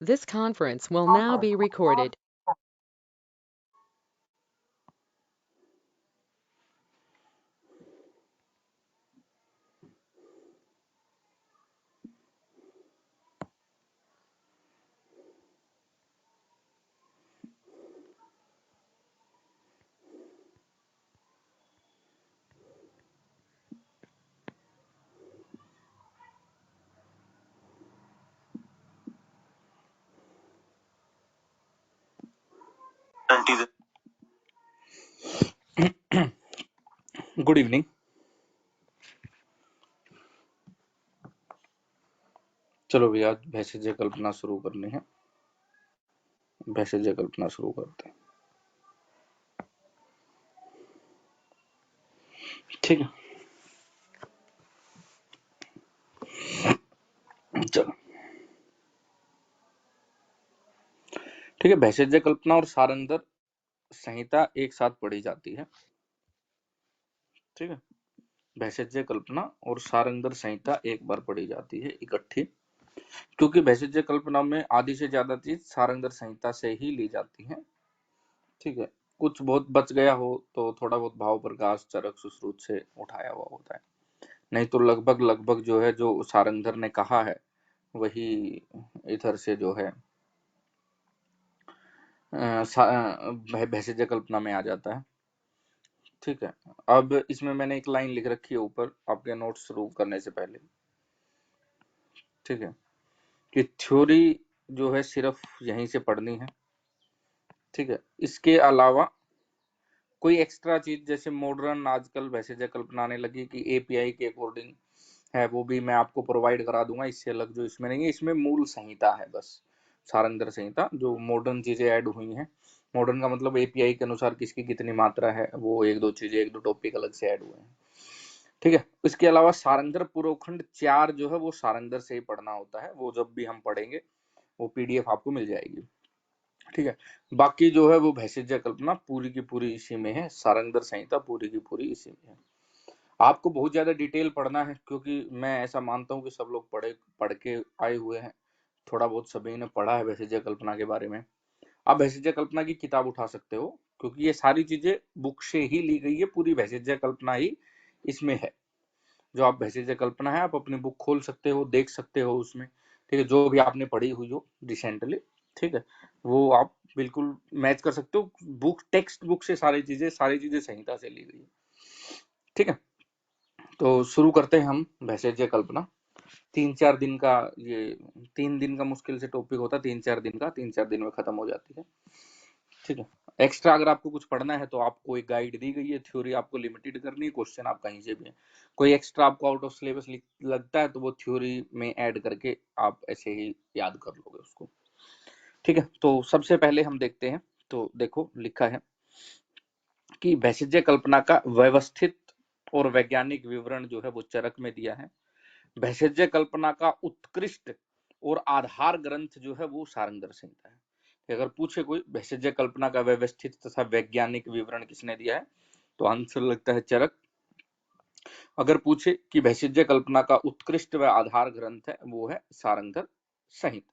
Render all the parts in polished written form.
This conference will now be recorded. Good evening. चलो भैया आज भैषज कल्पना शुरू करनी है। भैषज कल्पना शुरू करते हैं, ठीक है। चलो ठीक है। भैषज कल्पना और सारंगधर संहिता एक साथ पढ़ी जाती है, ठीक है। भैषज कल्पना और सारंगधर संहिता एक बार पढ़ी जाती है इकट्ठी, क्योंकि भैषज कल्पना में आधी से ज्यादा चीज सारंगधर संहिता से ही ली जाती है, ठीक है। कुछ बहुत बच गया हो तो थोड़ा बहुत भाव प्रकाश चरक सुश्रुत से उठाया हुआ होता है, नहीं तो लगभग लगभग जो है जो सारंगधर ने कहा है वही इधर से जो है भैषज कल्पना में आ जाता है, ठीक है। अब इसमें मैंने एक लाइन लिख रखी है ऊपर आपके नोट्स शुरू करने से पहले, ठीक है, कि थ्योरी जो है सिर्फ यहीं से पढ़नी है, ठीक है। इसके अलावा कोई एक्स्ट्रा चीज जैसे मॉडर्न आजकल भैषज कल्पना आने लगी कि एपीआई के अकॉर्डिंग है, वो भी मैं आपको प्रोवाइड करा दूंगा। इससे अलग जो इसमें नहीं है, इसमें मूल संहिता है बस, सारंगधर संहिता। जो मॉडर्न चीजें ऐड हुई हैं, मॉडर्न का मतलब एपीआई के अनुसार किसकी कितनी मात्रा है, वो एक दो चीजें एक दो टॉपिक अलग से ऐड हुए हैं, ठीक है। इसके अलावा सारंगधर पूर्वखंड 4 जो है वो सारंगधर से ही पढ़ना होता है, वो जब भी हम पढ़ेंगे वो पीडीएफ आपको मिल जाएगी, ठीक है। बाकी जो है वो भैषज कल्पना पूरी की पूरी इसी में है, सारंगधर संहिता पूरी की पूरी इसी में है। आपको बहुत ज्यादा डिटेल पढ़ना है क्योंकि मैं ऐसा मानता हूँ कि सब लोग पढ़ के आए हुए हैं, थोड़ा बहुत सभी ने पढ़ा है भैषज कल्पना के बारे में। आप भैषज कल्पना की किताब उठा सकते हो क्योंकि ये सारी चीजें बुक से ही ली गई है, पूरी भैषज कल्पना ही इसमें है। जो आप भैषज कल्पना है आप अपनी बुक खोल सकते हो, देख सकते हो उसमें, ठीक है, जो भी आपने पढ़ी हुई हो रिसेंटली, ठीक है, वो आप बिल्कुल मैच कर सकते हो। बुक टेक्स्ट बुक से सारी चीजें संहिता से ली गई है, ठीक है। तो शुरू करते हैं हम भैषज कल्पना। 3-4 दिन का ये 3 दिन का मुश्किल से टॉपिक होता है, 3-4 दिन का, 3-4 दिन में खत्म हो जाती है, ठीक है। एक्स्ट्रा अगर आपको कुछ पढ़ना है तो आपको एक गाइड दी गई है, थ्योरी आपको लिमिटेड करनी है, क्वेश्चन आप कहीं से भी है। कोई एक्स्ट्रा आपको आउट ऑफ सिलेबस लगता है तो वो थ्योरी में ऐड करके आप ऐसे ही याद कर लोगे उसको, ठीक है। तो सबसे पहले हम देखते हैं, तो देखो लिखा है कि भैषज कल्पना का व्यवस्थित और वैज्ञानिक विवरण जो है वो चरक में दिया है। भैषज कल्पना का उत्कृष्ट और आधार ग्रंथ जो है वो सारंगधर संहिता है। अगर पूछे कोई भैषज कल्पना का व्यवस्थित तथा वैज्ञानिक विवरण किसने दिया है तो आंसर लगता है चरक। अगर पूछे कि भैषज कल्पना का उत्कृष्ट व आधार ग्रंथ है वो है सारंगधर संहिता।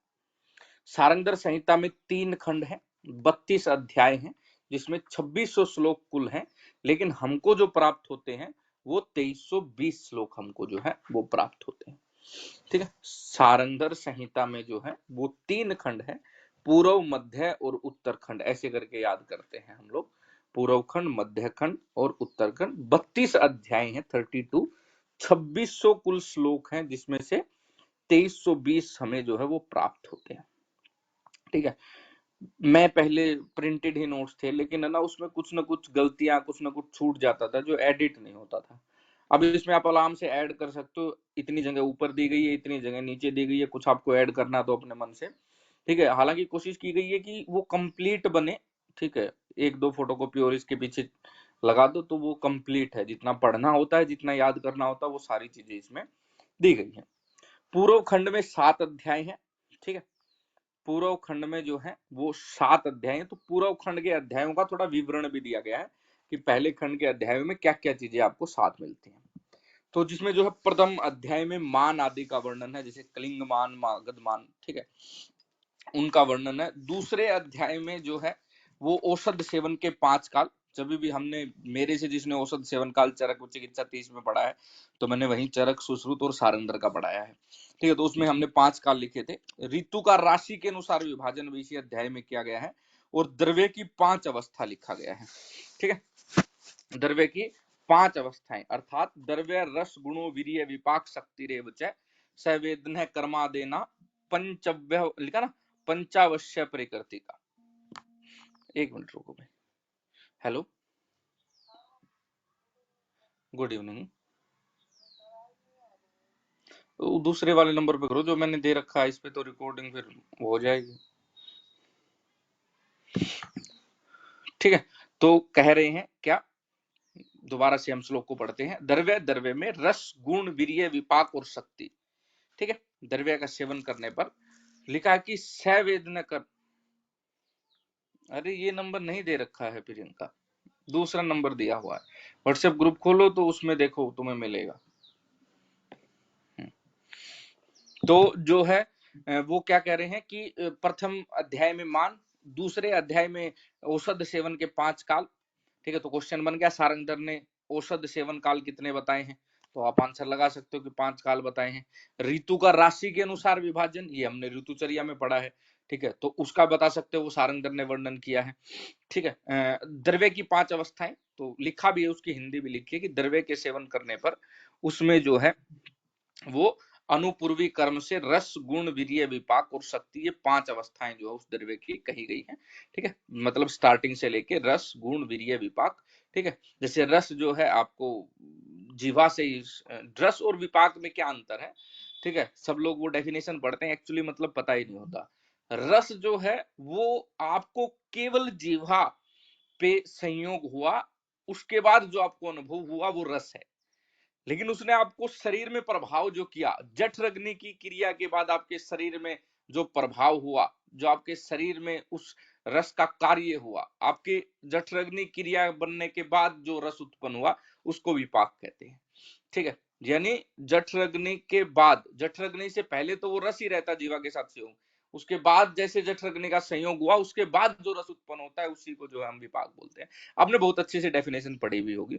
सारंगधर संहिता में 3 खंड हैं, 32 अध्याय हैं, जिसमें 2600 श्लोक कुल हैं, लेकिन हमको जो प्राप्त होते हैं वो 2320 श्लोक हमको जो है वो प्राप्त होते हैं, ठीक है। सारंगधर संहिता में जो है वो 3 खंड है, पूर्व मध्य और उत्तरखंड, ऐसे करके याद करते हैं हम लोग। पूर्व खंड, मध्य खंड और उत्तरखंड। 32 अध्याय हैं, 32। 2600 कुल श्लोक हैं, जिसमें से 2320 हमें जो है वो प्राप्त होते हैं, ठीक है। मैं पहले प्रिंटेड ही नोट्स थे, लेकिन है ना उसमें कुछ ना कुछ गलतियां, कुछ ना कुछ छूट जाता था जो एडिट नहीं होता था। अब इसमें आप आराम से ऐड कर सकते हो, इतनी जगह ऊपर दी गई है, इतनी जगह नीचे दी गई है, कुछ आपको ऐड करना तो अपने मन से, ठीक है। हालांकि कोशिश की गई है कि वो कंप्लीट बने, ठीक है। एक दो फोटोकॉपी और इसके पीछे लगा दो तो वो कंप्लीट है, जितना पढ़ना होता है, जितना याद करना होता है, वो सारी चीजें इसमें दी गई है। पूर्व खंड में 7 अध्याय है, ठीक है। पूर्व खंड में जो है वो 7 अध्याय है, तो पूर्व खंड के अध्यायों का थोड़ा विवरण भी दिया गया है कि पहले खंड के अध्यायों में क्या क्या चीजें आपको साथ मिलती हैं। तो जिसमें जो है प्रथम अध्याय में मान आदि का वर्णन है, जैसे कलिंग मान, मागध मान, ठीक है। उनका वर्णन है। दूसरे अध्याय में जो है वो औषध सेवन के 5 काल, जब भी हमने मेरे से जिसने औषध सेवन काल चरक चिकित्सा 30 में पढ़ा है, तो मैंने वहीं चरक सुश्रुत और सारंगर का पढ़ाया है। ठीक है, तो उसमें हमने 5 काल लिखे थे। ऋतु का राशि के अनुसार विभाजन भी इसी अध्याय में किया गया है, और द्रव्य की 5 अवस्था लिखा गया है। ठीक है, द्रव्य की 5 अवस्थाएं, अर्थात द्रव्य रस गुणों वीर्य विपाक शक्ति रेव च सवेदन कर्मा देना पंचव्य लिखा ना, पंचावश्य प्रकृति का। एक मिनट रुको भाई। Hello, good evening. तो दूसरे वाले नंबर पे करो जो मैंने दे रखा है, इस पे तो रिकॉर्डिंग फिर हो जाएगी। ठीक है, तो कह रहे हैं क्या, दोबारा से हम श्लोक को पढ़ते हैं। द्रव्य, द्रव्य में रस गुण वीर्य विपाक और शक्ति। ठीक है, द्रव्य का सेवन करने पर लिखा है कि सवेदन कर, अरे ये नंबर नहीं दे रखा है प्रियंका, दूसरा नंबर दिया हुआ है। व्हाट्सएप ग्रुप खोलो तो उसमें देखो, तुम्हें मिलेगा। तो जो है वो क्या कह रहे हैं कि प्रथम अध्याय में मान, दूसरे अध्याय में औषध सेवन के 5 काल। ठीक है, तो क्वेश्चन बन गया सारंगधर ने औषध सेवन काल कितने बताए हैं, तो आप आंसर लगा सकते हो कि 5 काल बताए हैं। ऋतु का राशि के अनुसार विभाजन, ये हमने ऋतुचर्या में पढ़ा है। ठीक है, तो उसका बता सकते हो, वो सारंगधर ने वर्णन किया है। ठीक है, द्रव्य की 5 अवस्थाएं, तो लिखा भी है, उसकी हिंदी भी लिखी है कि द्रव्य के सेवन करने पर उसमें जो है वो अनुपूर्वी कर्म से रस गुण वीर्य विपाक और शक्ति, ये 5 अवस्थाएं जो है उस द्रव्य की कही गई हैं। ठीक है, मतलब स्टार्टिंग से लेके रस गुण वीर्य विपाक। ठीक है, जैसे रस जो है आपको जीवा से ही, रस और विपाक में क्या अंतर है। ठीक है, सब लोग वो डेफिनेशन पढ़ते हैं, एक्चुअली मतलब पता ही नहीं होता। रस जो है वो आपको केवल जीवा पे संयोग हुआ, उसके बाद जो आपको अनुभव हुआ वो रस है। लेकिन उसने आपको शरीर में प्रभाव जो किया, जठरग्नि की क्रिया के बाद आपके शरीर में जो प्रभाव हुआ, जो आपके शरीर में उस रस का कार्य हुआ, आपके जठरग्नि क्रिया बनने के बाद जो रस उत्पन्न हुआ, उसको विपाक कहते हैं। ठीक है, यानी जठरग्नि के बाद, जठरग्नि से पहले तो वो रस ही रहता जीवा के साथ संयोग, उसके बाद जैसे जठरग्नि का संयोग हुआ, उसके बाद जो रस उत्पन्न होता है उसी को जो है हम विपाक बोलते हैं। आपने बहुत अच्छे से डेफिनेशन पढ़ी हुई होगी।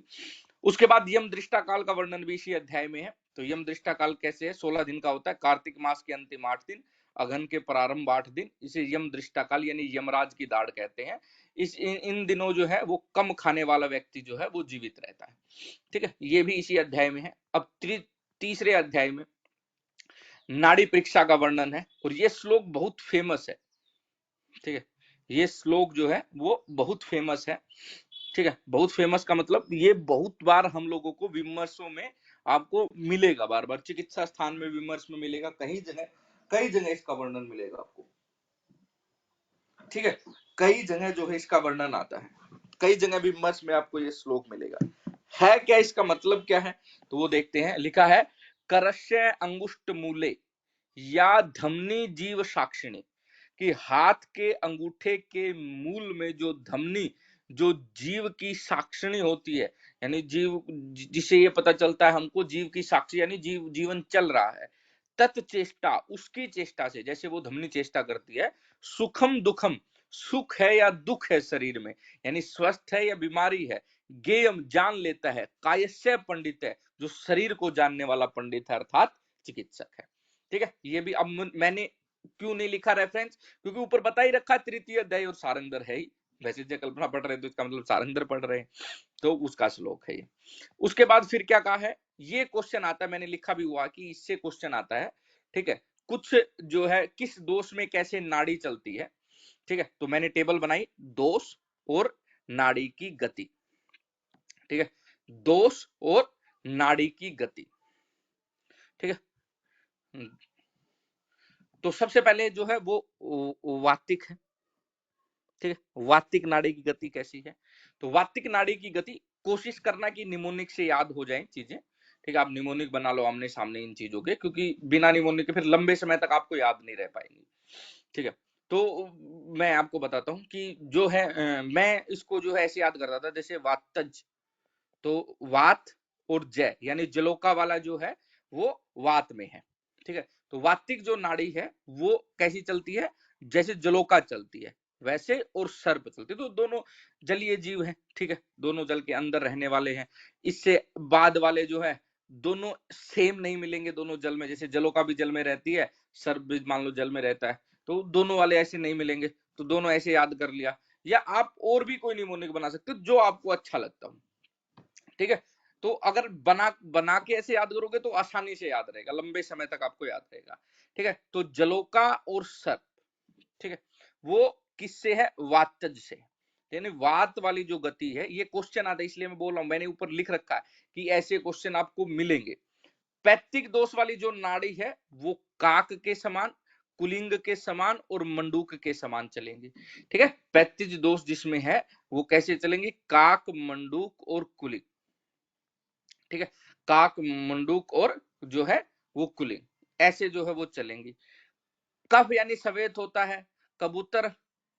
उसके बाद यम दृष्टा काल का वर्णन भी इसी अध्याय में है। तो यम दृष्टा काल कैसे है, 16 दिन का होता है, कार्तिक मास के अंतिम 8 दिन, अघन के प्रारंभ 8 दिन, इसे यम दृष्टा काल यानी यमराज की दाढ़ कहते हैं। इन दिनों जो है वो कम खाने वाला व्यक्ति जो है वो जीवित रहता है। ठीक है, ये भी इसी अध्याय में है। अब तीसरे अध्याय में नाड़ी परीक्षा का वर्णन है, और ये श्लोक बहुत फेमस है। ठीक है, ये श्लोक जो है वो बहुत फेमस है। ठीक है, बहुत फेमस का मतलब ये बहुत बार हम लोगों को विमर्शों में आपको मिलेगा, बार बार चिकित्सा स्थान में विमर्श में मिलेगा, कई जगह इसका वर्णन मिलेगा आपको। ठीक है, कई जगह जो है इसका वर्णन आता है, कई जगह विमर्श में आपको ये श्लोक मिलेगा। है क्या, इसका मतलब क्या है, तो वो देखते हैं। लिखा है करस्य अंगुष्ठ मूले या धमनी जीव साक्षिणी, कि हाथ के अंगूठे के मूल में जो धमनी, जो जीव की साक्षिणी होती है, यानी जीव जिसे ये पता चलता है हमको जीव की साक्षी, यानी जीवन चल रहा है, तत्चेष्टा, उसकी चेष्टा से, जैसे वो धमनी चेष्टा करती है, सुखम दुखम, सुख है या दुख है शरीर में, यानी स्वस्थ है या बीमारी है, गेयम जान लेता है, कायस्य पंडित है, जो शरीर को जानने वाला पंडित है, अर्थात चिकित्सक है। ठीक है, ये भी अब मैंने क्यों नहीं लिखा रेफरेंस, क्योंकि ऊपर बता ही रखा तृतीय अध्याय और सारंगधर है ही, वैसे जो कल्पना पढ़ रहे हैं तो इसका मतलब सारंगधर पढ़ रहे हैं, तो उसका श्लोक है ये। उसके बाद फिर क्या कहा है, ये क्वेश्चन आता है, मैंने लिखा भी हुआ कि इससे क्वेश्चन आता है। ठीक है, कुछ जो है किस दोष में कैसे नाड़ी चलती है। ठीक है, तो मैंने टेबल बनाई, दोष और नाड़ी की गति। ठीक है, दोष और नाड़ी की गति। ठीक है, तो सबसे पहले जो है वो वातिक है। ठीक है, वातिक नाड़ी की गति कैसी है, तो वातिक नाड़ी की गति, कोशिश करना कि निमोनिक से याद हो जाए चीजें। ठीक है, आप निमोनिक बना लो आमने सामने इन चीजों के, क्योंकि बिना निमोनिक के फिर लंबे समय तक आपको याद नहीं रह पाएंगी। ठीक है, तो मैं आपको बताता हूं कि जो है मैं इसको जो है ऐसे याद करता था, जैसे वातज, तो वात और जय यानी जलोका वाला जो है वो वात में है। ठीक है, तो वातिक जो नाड़ी है वो कैसी चलती है, जैसे जलोका चलती है वैसे, और सर्प चलती है। तो दोनों जलीय जीव हैं, ठीक है, दोनों जल के अंदर रहने वाले हैं। इससे बाद वाले जो है दोनों सेम नहीं मिलेंगे दोनों जल में, जैसे जलोका भी जल में रहती है, सर्प भी मान लो जल में रहता है, तो दोनों वाले ऐसे नहीं मिलेंगे, तो दोनों ऐसे याद कर लिया। या आप और भी कोई निमोनिक बना सकते हो जो आपको अच्छा लगता हो, ठीक है। तो अगर बना बना के ऐसे याद करोगे तो आसानी से याद रहेगा, लंबे समय तक आपको याद रहेगा, ठीक है। तो जलोका और सर्प, ठीक है, वो किससे है, वातज से, यानी वात वाली जो गति है। ये क्वेश्चन आता है इसलिए मैं बोल रहा हूं, मैंने ऊपर लिख रखा है कि ऐसे क्वेश्चन आपको मिलेंगे। पैत्तिक दोष वाली जो नाड़ी है वो काक के समान, कुलिंग के समान और मंडूक के समान चलेंगी, ठीक है। पैत्तिज दोष जिसमें है वो कैसे चलेंगी, काक, मंडूक और कुलिंग, ठीक है। काक, मंडूक और जो है वो कुलिंग, ऐसे जो है वो चलेंगी। कफ यानी श्वेत होता है, कबूतर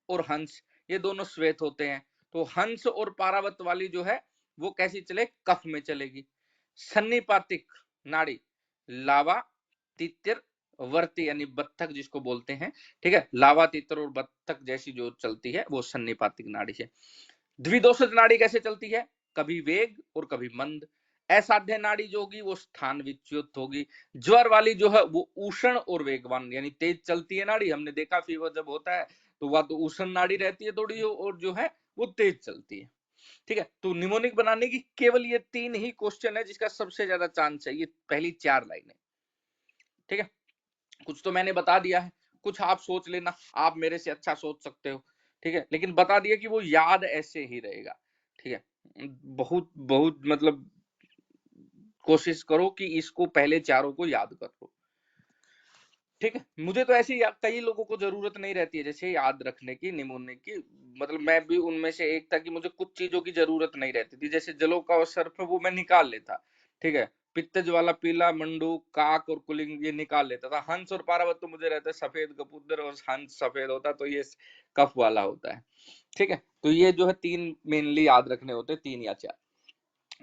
और हंस ये दोनों श्वेत होते हैं। तो हंस और पारावत वाली जो है वो कैसी चले, कफ में चलेगी। सन्निपातिक नाड़ी लावा, तितिर, वर्ती यानी बत्तख जिसको बोलते हैं, ठीक है, लावा, तितर और बत्तख जैसी जो चलती है वो सन्निपातिक नाड़ी है। द्विदोषज नाड़ी कैसे चलती है, कभी वेग और कभी मंद। असाध्य नाड़ी जो होगी वो स्थान विच्युत होगी। ज्वर वाली जो है वो उष्ण और वेगवान यानी तेज चलती है नाड़ी, हमने देखा फीवर जब होता है तो वह तो उष्ण नाड़ी रहती है थोड़ी, और जो है वो तेज चलती है, ठीक है। तो निमोनिक बनाने की केवल ये 3 ही क्वेश्चन है जिसका सबसे ज्यादा चांस है, ये पहली 4 लाइनें, ठीक है। कुछ तो मैंने बता दिया है, कुछ आप सोच लेना, आप मेरे से अच्छा सोच सकते हो, ठीक है, लेकिन बता दिया कि वो याद ऐसे ही रहेगा, ठीक है। बहुत बहुत मतलब कोशिश करो कि इसको पहले चारों को याद कर लो, ठीक है। मुझे तो ऐसी कई लोगों को जरूरत नहीं रहती है जैसे याद रखने की, निमोनिक की, मतलब मैं भी उनमें से एक था कि मुझे कुछ चीजों की जरूरत नहीं रहती थी, जैसे जलोका और सर्प वो मैं निकाल लेता, ठीक है। पित्तज वाला पीला, मंडूक, काक और कुलिंग ये निकाल लेता था। हंस और पारावत तो मुझे रहता है सफेद कबूतर, और हंस सफेद होता तो ये कफ वाला होता है, ठीक है। तो ये जो है 3 मेनली याद रखने होते हैं, 3 या 4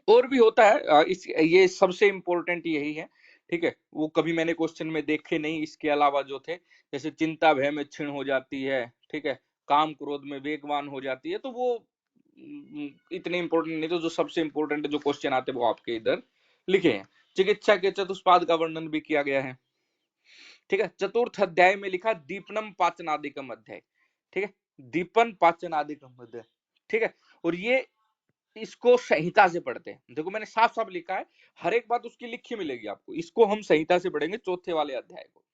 और भी होता है। इस ये सबसे इंपॉर्टेंट यही है, ठीक है। वो कभी मैंने क्वेश्चन में देखे नहीं, इसके अलावा जो थे जैसे चिंता भय में क्षीण हो जाती है, ठीक है, काम क्रोध में वेगवान हो जाती है, तो वो इतने इंपॉर्टेंट नहीं। तो जो सबसे इंपॉर्टेंट जो क्वेश्चन आते हैं वो आपके इधर लिखे हैं। चिकित्सा के चतुष्पाद का वर्णन भी किया गया है, ठीक है। चतुर्थ अध्याय में लिखा दीपनम पाचनादिकम अध्याय, ठीक है, दीपन पाचनादिकम अध्याय, ठीक है। और ये इसको संहिता से पढ़ते हैं, देखो मैंने साफ साफ लिखा है, हर एक बात उसकी लिखी मिलेगी आपको, इसको हम संहिता से पढ़ेंगे चौथे वाले अध्याय को,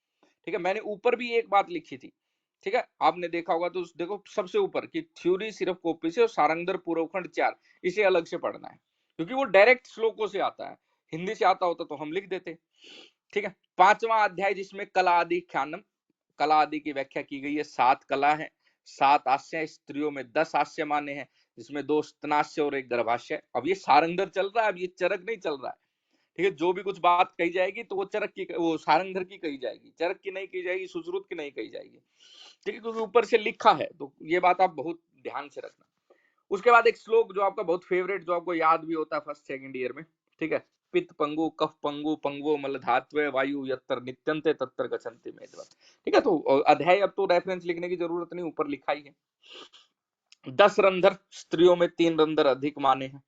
ठीक है। मैंने ऊपर भी एक बात लिखी थी, ठीक है, आपने देखा होगा तो देखो सबसे ऊपर की थ्योरी सिर्फ कॉपी से, और सारंगधर पूर्वखंड 4 इसे अलग से पढ़ना है, क्योंकि वो डायरेक्ट श्लोकों से आता है। हिंदी से आता होता तो हम लिख देते, ठीक है। 5वां अध्याय जिसमें कला आदि ख्यानम, कला आदि की व्याख्या की गई है। 7 कला है, 7 आस्य, स्त्रियों में 10 आस्य माने हैं, जिसमें 2 स्तनास्य और 1 गर्भाशय। अब ये सारंगधर चल रहा है, अब ये चरक नहीं चल रहा है, ठीक है। जो भी कुछ बात कही जाएगी तो वो चरक की, वो सारंगधर की कही जाएगी, चरक की नहीं कही जाएगी, सुश्रुत की नहीं कही जाएगी, ठीक है, क्योंकि ऊपर से लिखा है। तो ये बात आप बहुत ध्यान से रखना। उसके बाद एक श्लोक जो आपका बहुत फेवरेट, जो आपको याद भी होता है फर्स्ट सेकंड ईयर में, ठीक है, पित्त पंगु, कफ पंगु, पंगो मल धात्वे, वायु यत्र नित्यंते तत्र गच्छन्ति मेदवा, ठीक है। तो अध्याय अब तो रेफरेंस लिखने की जरूरत नहीं, ऊपर लिखा ही है। 10 रंध्र, स्त्रियों में 3 रंध्र अधिक माने हैं,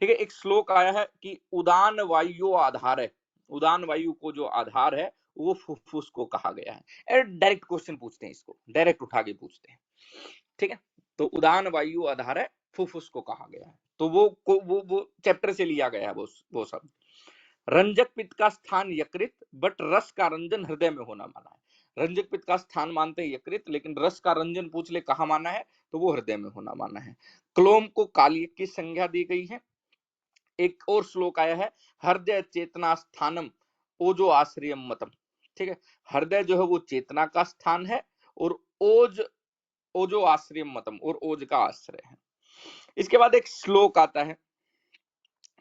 ठीक है। एक श्लोक आया है कि उदान वायु आधार है, उदान वायु को जो आधार है वो फुफ्फुस को कहा गया है। डायरेक्ट क्वेश्चन पूछते हैं, इसको डायरेक्ट उठा के पूछते हैं, ठीक है। तो उदान वायु आधार है, फुफ्फुस को कहा गया है, तो वो चैप्टर से लिया गया है वो सब। रंजक पित्त का स्थान यकृत, बट रस का रंजन हृदय में होना माना है। रंजक पित्त का स्थान मानते हैं यकृत, लेकिन रस का रंजन पूछ ले कहा माना है, तो वो हृदय में होना माना है। क्लोम को कालिक की संज्ञा दी गई है। एक और श्लोक आया है, हृदय चेतना स्थानम ओजो आश्रयम मतम, ठीक है। हृदय जो है वो चेतना का स्थान है, और ओज ओजो आश्रयम मतम, और ओज का आश्रय है। इसके बाद एक श्लोक आता है,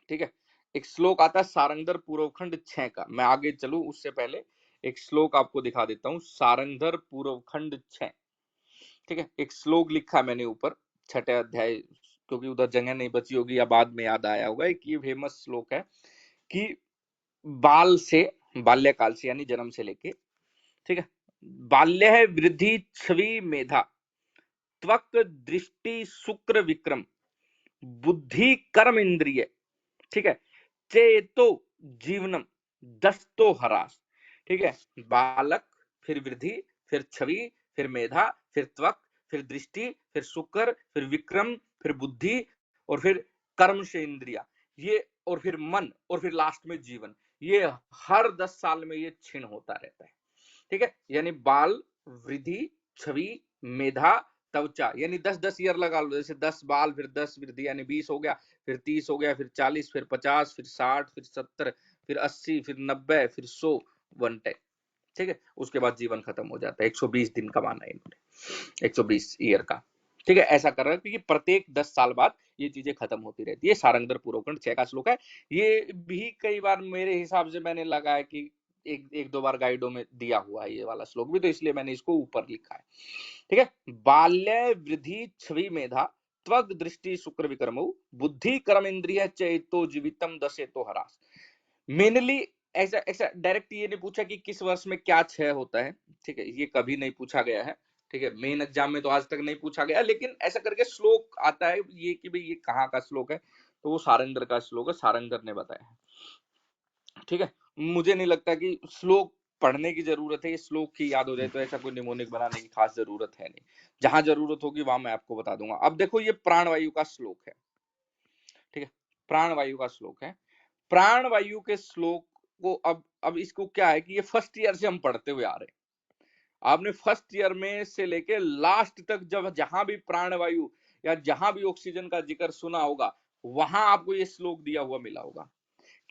ठीक है, एक श्लोक आता है सारंगधर पूर्वखंड 6 का। मैं आगे चलूं उससे पहले एक श्लोक आपको दिखा देता हूं, सारंगधर पूर्वखंड 6, ठीक है। एक श्लोक लिखा है मैंने ऊपर 6ठे अध्याय, क्योंकि उधर जगह नहीं बची होगी या बाद में याद आया होगा। एक ये फेमस श्लोक है कि बाल से, बाल्यकाल से यानी जन्म से लेके ठीक है। बाल्य है वृद्धि छवि मेधा, त्वक दृष्टि शुक्र विक्रम, बुद्धि कर्म इंद्रिय, ठीक है, चेतो जीवनम, दस्तो हरास। ठीक है, बालक, फिर वृद्धि, फिर छवि, फिर मेधा, फिर त्वक, फिर दृष्टि, फिर शुक्र, फिर विक्रम, फिर बुद्धि, और फिर कर्म से इंद्रिया, ये, और फिर मन, और फिर लास्ट में जीवन। ये हर 10 साल में ये क्षीण होता रहता है। ठीक है, यानी बाल, वृद्धि, छवि, मेधा, त्वचा, यानी 10-10 ईयर लगा लो। जैसे 10 बाल, फिर 10 वृद्धि, यानी 20 हो गया, फिर 30 हो गया, फिर 40, फिर 50, फिर 60, फिर 70, फिर 80, फिर 90, फिर 100, 110। ठीक है, उसके बाद जीवन खत्म हो जाता है। 120 दिन का माना है इन्होंने, 120 ईयर का। ठीक है, ऐसा कर रहा है क्योंकि प्रत्येक 10 साल बाद ये चीजें खत्म होती रहती है। सारंगधर पूर्वखंड 6 का श्लोक है। ये भी कई बार मेरे हिसाब से मैंने लगा है कि एक दो बार गाइडों में दिया हुआ है ये वाला श्लोक भी, तो इसलिए मैंने इसको ऊपर लिखा है। ठीक है, बाल्य वृद्धि छवि मेधा, त्वग दृष्टि शुक्र विक्रमो, बुद्धि कर्म इंद्रिय चेतो जीवितम दशेतो हरास। मेनली ऐसा ऐसा डायरेक्ट ये नहीं पूछा कि किस वर्ष में क्या क्षय होता है। ठीक है, ये कभी नहीं पूछा गया है। ठीक है, मेन एग्जाम में तो आज तक नहीं पूछा गया, लेकिन ऐसा करके श्लोक आता है ये कि भाई ये कहाँ का श्लोक है, तो वो सारंगधर का श्लोक है, सारंगधर ने बताया है। ठीक है, मुझे नहीं लगता कि श्लोक पढ़ने की जरूरत है, ये श्लोक की याद हो जाए तो ऐसा कोई निमोनिक बनाने की खास जरूरत है नहीं। जहां जरूरत होगी वहां मैं आपको बता दूंगा। अब देखो ये प्राणवायु का श्लोक है। ठीक है, प्राणवायु का श्लोक है। प्राणवायु के श्लोक को अब इसको क्या है कि ये फर्स्ट ईयर से हम पढ़ते हुए आ रहे हैं। आपने फर्स्ट ईयर में से लेके लास्ट तक जब जहां भी प्राणवायु या जहां भी ऑक्सीजन का जिक्र सुना होगा, वहां आपको ये श्लोक दिया हुआ मिला होगा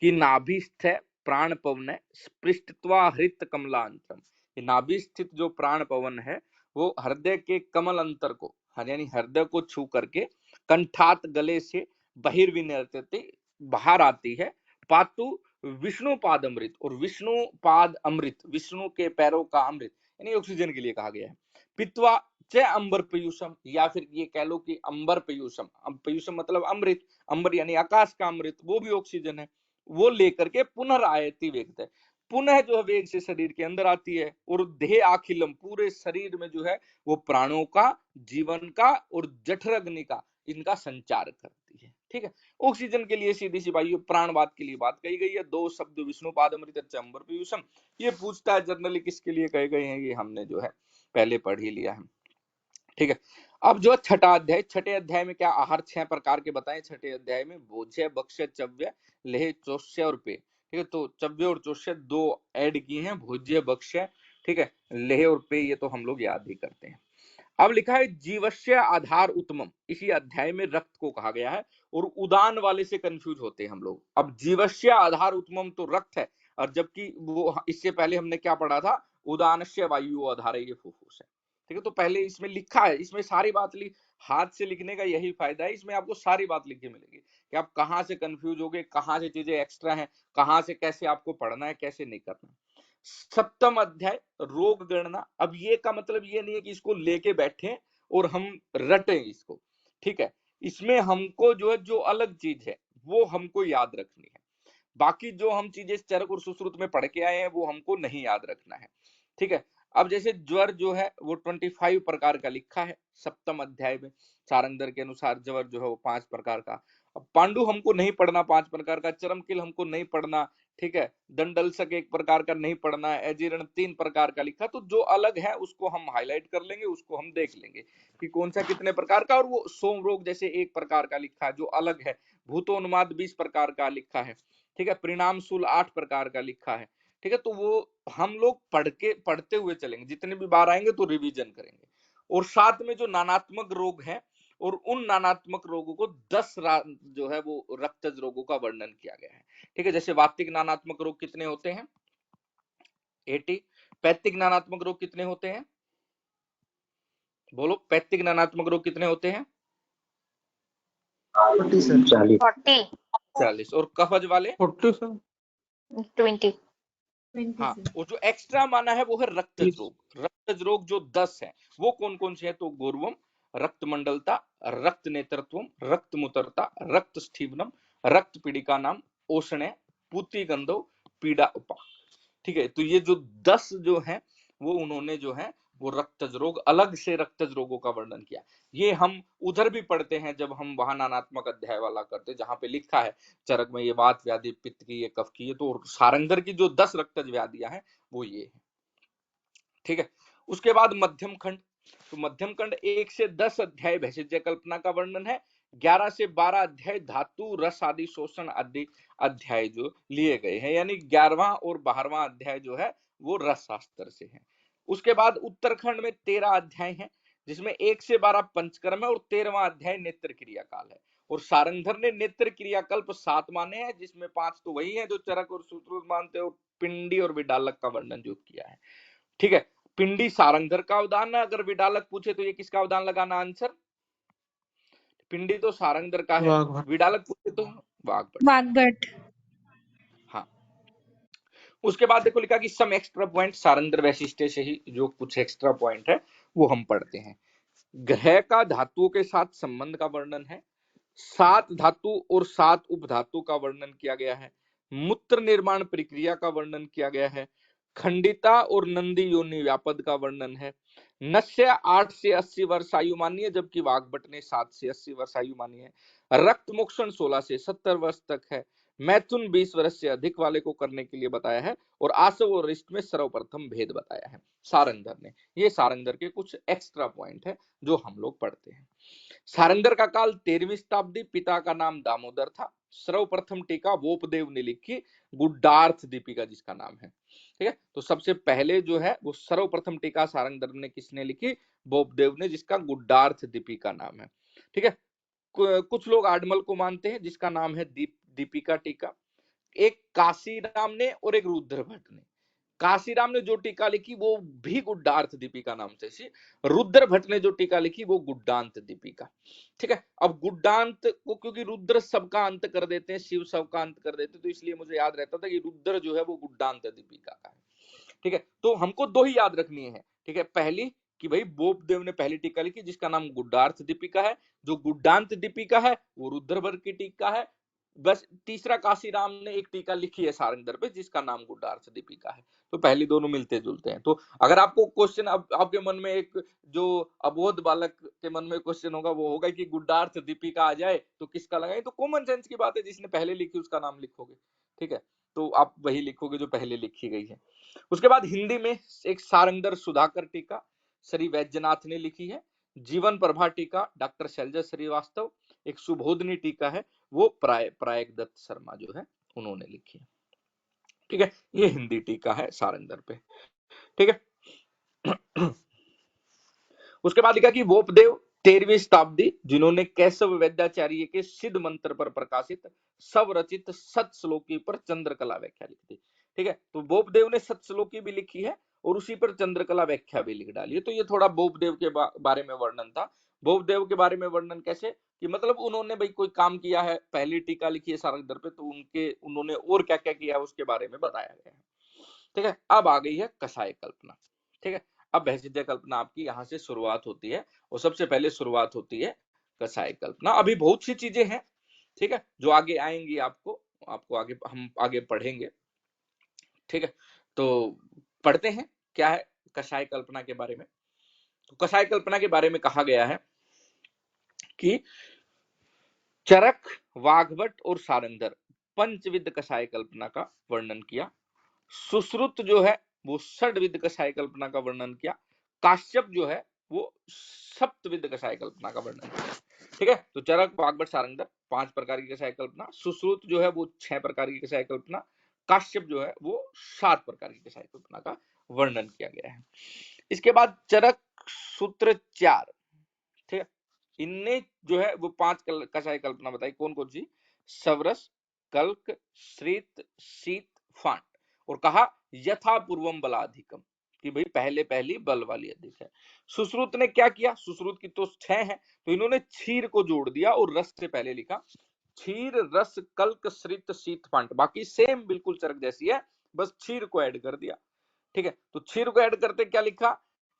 कि नाभि स्थित प्राण पवन स्पृष्टत्वा हृत कमलांतरम। ये नाभि स्थित जो प्राण पवन है वो हृदय के कमल अंतर को, यानी हृदय को छू करके कंठात गले से बहिर्विनर्तते, बाहर आती है। पातु विष्णु पाद अमृत, और विष्णु पाद अमृत, विष्णु के पैरों का अमृत, यानी ऑक्सीजन के लिए कहा गया है। पित्वा च अंबर पयूषम, या फिर ये कह लो कि अंबर पयूषम, पयूषम मतलब अमृत, अंबर यानी आकाश का अमृत, वो भी ऑक्सीजन है। वो लेकर के पुनरायति वेग है, पुनः जो है वेग से शरीर के अंदर आती है, और देह अखिलम, पूरे शरीर में जो है वो प्राणों का, जीवन का और जठर अग्नि का, इनका संचार करती है। ठीक है, ऑक्सीजन के लिए सीधी सी भाई प्राणवाद के लिए बात कही गई है। दो शब्द विष्णुपाद अमृत अंबर पीयूषम, ये पूछता है जनरली किसके लिए कहे गए हैं, ये हमने जो है पहले पढ़ ही लिया है। ठीक है, अब जो छठा अध्याय, छठे अध्याय में क्या आहार 6 प्रकार के बताए। छठे अध्याय में भोज्य, भक्ष्य, चव्य, लेह, चोष्य और पेय। ठीक है, तो चव्य और चोष्य दो ऐड किए हैं, भोज्य, भक्ष्य, ठीक है, लेह और पेय, ये तो हम लोग याद ही करते हैं। अब लिखा है जीवस्य आधार उत्तमम, इसी अध्याय में रक्त को कहा गया है, और उदान वाले से कंफ्यूज होते हैं हम लोग। अब जीवस्य आधार उत्तमम तो रक्त है, और जबकि वो इससे पहले हमने क्या पढ़ा था, उदानस्य वायु आधार है, ये फुफ्फुस है। ठीक है, तो पहले इसमें लिखा है, इसमें सारी बात हाथ से लिखने का यही फायदा है, इसमें आपको सारी बात लिख के मिलेगी कि आप कहाँ से कंफ्यूज होगे, कहाँ से चीजें एक्स्ट्रा हैं, कहाँ से कैसे आपको पढ़ना है, कैसे नहीं करना। सप्तम अध्याय रोग गणना। अब ये का मतलब ये नहीं है कि इसको लेके बैठे और हम रटें इसको। ठीक है, इसमें हमको जो है जो अलग चीज है वो हमको याद रखनी है, बाकी जो हम चीजें चरक और सुश्रुत में पढ़ के आए हैं वो हमको नहीं याद रखना है। ठीक है, अब जैसे ज्वर जो है वो 25 प्रकार का लिखा है सप्तम अध्याय में, सारंगधर के अनुसार ज्वर जो है वो 5 प्रकार का। अब पांडु हमको नहीं पढ़ना 5 प्रकार का, चरमकिल हमको नहीं पढ़ना, ठीक है, दंडलसक 1 प्रकार का नहीं पढ़ना है, अजीर्ण 3 प्रकार का लिखा, तो जो अलग है उसको हम हाईलाइट कर लेंगे, उसको हम देख लेंगे कि कौन सा कितने प्रकार का। और वो सोम रोग जैसे 1 प्रकार का लिखा है जो अलग है, भूतोन्माद 20 प्रकार का लिखा है। ठीक है, परिणाम शूल 8 प्रकार का लिखा है। ठीक है, तो वो हम लोग पढ़ते हुए चलेंगे, जितने भी बार आएंगे तो रिवीजन करेंगे। और साथ में जो नानात्मक रोग है, और उन नानात्मक रोगों को 10 जो है वो रक्तज रोगों का वर्णन किया गया है। ठीक है, जैसे वातिक नानात्मक रोग कितने होते हैं, 80। पैतिक नानात्मक रोग कितने होते हैं, बोलो, पैतिक नानात्मक रोग कितने होते हैं, 40 सर, 40। और कफज वाले 40 सर, 20। हाँ, और जो एक्स्ट्रा माना है वो है रक्तज रोग। रक्तज रोग जो 10 है वो कौन कौन से है, तो गौरवम, रक्त मंडलता, रक्त नेत्रत्वम, रक्त मुतरता, रक्त स्थिवनम, रक्त पीड़िका नाम, ओषणे, पूती गंधो, पीड़ा उपा। ठीक है, तो ये जो 10 जो है वो उन्होंने जो है वो रक्तज रोग, अलग से रक्तज रोगों का वर्णन किया। ये हम उधर भी पढ़ते हैं जब हम वहां नानात्मक अध्याय वाला करते, जहां पे लिखा है चरक में ये वात व्याधि, पित्त की, ये कफ की, ये तो सारंगधर की जो 10 रक्तज व्याधियां हैं वो ये है। ठीक है, उसके बाद मध्यम खंड। तो मध्यम खंड 1 से 10 अध्याय भेषज कल्पना का वर्णन है, 11 से 12 अध्याय धातु रस आदि शोषण आदि अध्याय जो लिए गए हैं, यानी 11वां और 12वां अध्याय जो है वो रस शास्त्र से है। उसके बाद उत्तरखंड में 13 अध्याय हैं, जिसमें 1 से 12 पंचकर्म है और 13वां अध्याय नेत्र क्रिया काल है। और सारंगधर ने नेत्र क्रियाकल्प 7 माने हैं, जिसमें 5 तो वही है जो चरक और सूत्रु मानते हैं, और पिंडी और विडालक का वर्णन जो किया है। ठीक है, पिंडी सारंगधर का अवदान है, अगर विडालक पूछे तो ये किसका अवदान लगाना आंसर? पिंडी तो सारंगधर का है, वाघभट। विडालक पूछे तो वाघभट। वाग्भट। हाँ, उसके बाद देखो लिखा कि सम एक्स्ट्रा पॉइंट सारंगधर वैशिष्ट्य से ही जो कुछ एक्स्ट्रा पॉइंट है वो हम पढ़ते हैं। ग्रह का धातुओं के साथ संबंध का वर्णन है, 7 धातु और 7 उपधातु का वर्णन किया गया है, मूत्र निर्माण प्रक्रिया का वर्णन किया गया है, खंडिता और नंदी योनि व्यापद का वर्णन है, नस्य 8 से 80 वर्ष आयु मानी है, जबकि वाग्भट ने 7 से 80 वर्ष आयु मानी है, रक्त मोक्षण 16 से 70 वर्ष तक है, मैथुन 20 वर्ष से अधिक वाले को करने के लिए बताया है, और आसव और रिष्ट में सर्वप्रथम भेद बताया है सारंगधर ने। ये सारंगधर के कुछ एक्स्ट्रा पॉइंट है जो हम लोग पढ़ते हैं। सारंगधर का काल 13वीं शताब्दी, पिता का नाम दामोदर था, सर्वप्रथम टीका बोपदेव ने लिखी, गुड्डार्थ दीपिका जिसका नाम है। ठीक है, तो सबसे पहले जो है वो सर्वप्रथम टीका सारंगधर ने किसने लिखी? बोपदेव ने, जिसका गुड्डार्थ दीपिका नाम है। ठीक है, कुछ लोग आडमल को मानते हैं जिसका नाम है दीपिका टीका। एक काशीराम ने और एक रुद्र भट्ट ने। काशीराम ने जो टीका लिखी वो भी गुड्डार्थ दीपिका नाम से थी, रुद्र भट्ट ने जो टीका लिखी वो गुड्डांत दीपिका। ठीक है, अब गुड्डांत को क्योंकि रुद्र सबका अंत कर देते हैं, शिव सबका अंत कर देते हैं, तो इसलिए मुझे याद रहता था कि रुद्र जो है वो गुड्डांत दीपिका का है। ठीक है, तो हमको 2 ही याद रखनी है। ठीक है, पहली कि भाई बोपदेव ने पहली टीका लिखी जिसका नाम गुड्डार्थ दीपिका है, जो गुड्डांत दीपिका है वो रुद्र भट्ट की टीका है। बस तीसरा काशीराम ने एक टीका लिखी है सारंगधर पे जिसका नाम गुड्डार्थ दीपिका है। तो पहली दोनों मिलते जुलते हैं। तो अगर आपको क्वेश्चन अब आपके मन में एक जो अबोध बालक के मन में क्वेश्चन होगा वो होगा कि गुड्डार्थ दीपिका आ जाए तो किसका लगाए, तो कॉमन सेंस की बात है, जिसने पहले लिखी उसका नाम लिखोगे। ठीक है, तो आप वही लिखोगे जो पहले लिखी गई है। उसके बाद हिंदी में एक सारंगधर सुधाकर टीका श्री वैद्यनाथ ने लिखी है, जीवन प्रभा टीका डॉक्टर शैलजा श्रीवास्तव, एक सुबोधनी टीका है वो प्रायक दत्त शर्मा जो है उन्होंने लिखी है। ठीक है, ये हिंदी टीका है सारंगधर पे। ठीक है, उसके बाद लिखा कि बोपदेव 13वीं शताब्दी, जिन्होंने केशव वैद्याचार्य के सिद्ध मंत्र पर प्रकाशित स्वरचित सतश्लोकी पर चंद्रकला व्याख्या लिखी थी। ठीक है, तो बोपदेव ने सतश्लोकी भी लिखी है और उसी पर चंद्रकला व्याख्या भी लिख डाली है। तो ये थोड़ा बोपदेव के बारे में वर्णन था। बोपदेव के बारे में वर्णन कैसे कि मतलब उन्होंने भाई कोई काम किया है, पहली टीका लिखी है सारंगधर पे, तो उन्होंने और क्या क्या किया है उसके बारे में बताया गया है। ठीक है, अब आ गई है कसाय कल्पना। ठीक है, अब भेषज कल्पना आपकी यहां से शुरुआत होती है और सबसे पहले शुरुआत होती है कसाय कल्पना। अभी बहुत सी चीजें हैं, ठीक है, जो आगे आएंगी, आपको आगे हम आगे पढ़ेंगे। ठीक है, तो पढ़ते हैं क्या है कसाय कल्पना के बारे में। तो कसाय कल्पना के बारे में कहा गया है कि चरक, वाग्भट और सारंगधर पंचविध कसाय कल्पना का वर्णन किया। सुश्रुत जो है वो षड्विध कसाय कल्पना का वर्णन किया। काश्यप जो है वो सप्तविध कसाय कल्पना का वर्णन किया। ठीक है, तो चरक, वाग्भट, सारंगधर 5 प्रकार की कसाय कल्पना, सुश्रुत जो है वो 6 प्रकार की कसाय कल्पना, काश्यप जो है वो 7 प्रकार की कसाय कल्पना का वर्णन किया गया है। इसके बाद चरक सूत्र 4, ठीक है, इनने जो है वो 5 कसाय कल्पना बताई। कौन कौन सी? सवरस, कल्क, श्रित, शीत, फांट, और कहा यथा पूर्वम बलाधिकम, कि भाई पहले पहली बल वाली अधिक है। सुश्रुत ने क्या किया? सुश्रुत की तो 6 है, तो इन्होंने क्षीर को जोड़ दिया और रस से पहले लिखा क्षीर, रस, कल्क, श्रित, शीत, फांट, बाकी सेम बिल्कुल चरक जैसी है, बस क्षीर को ऐड कर दिया। ठीक है, तो क्षीर को ऐड करते क्या लिखा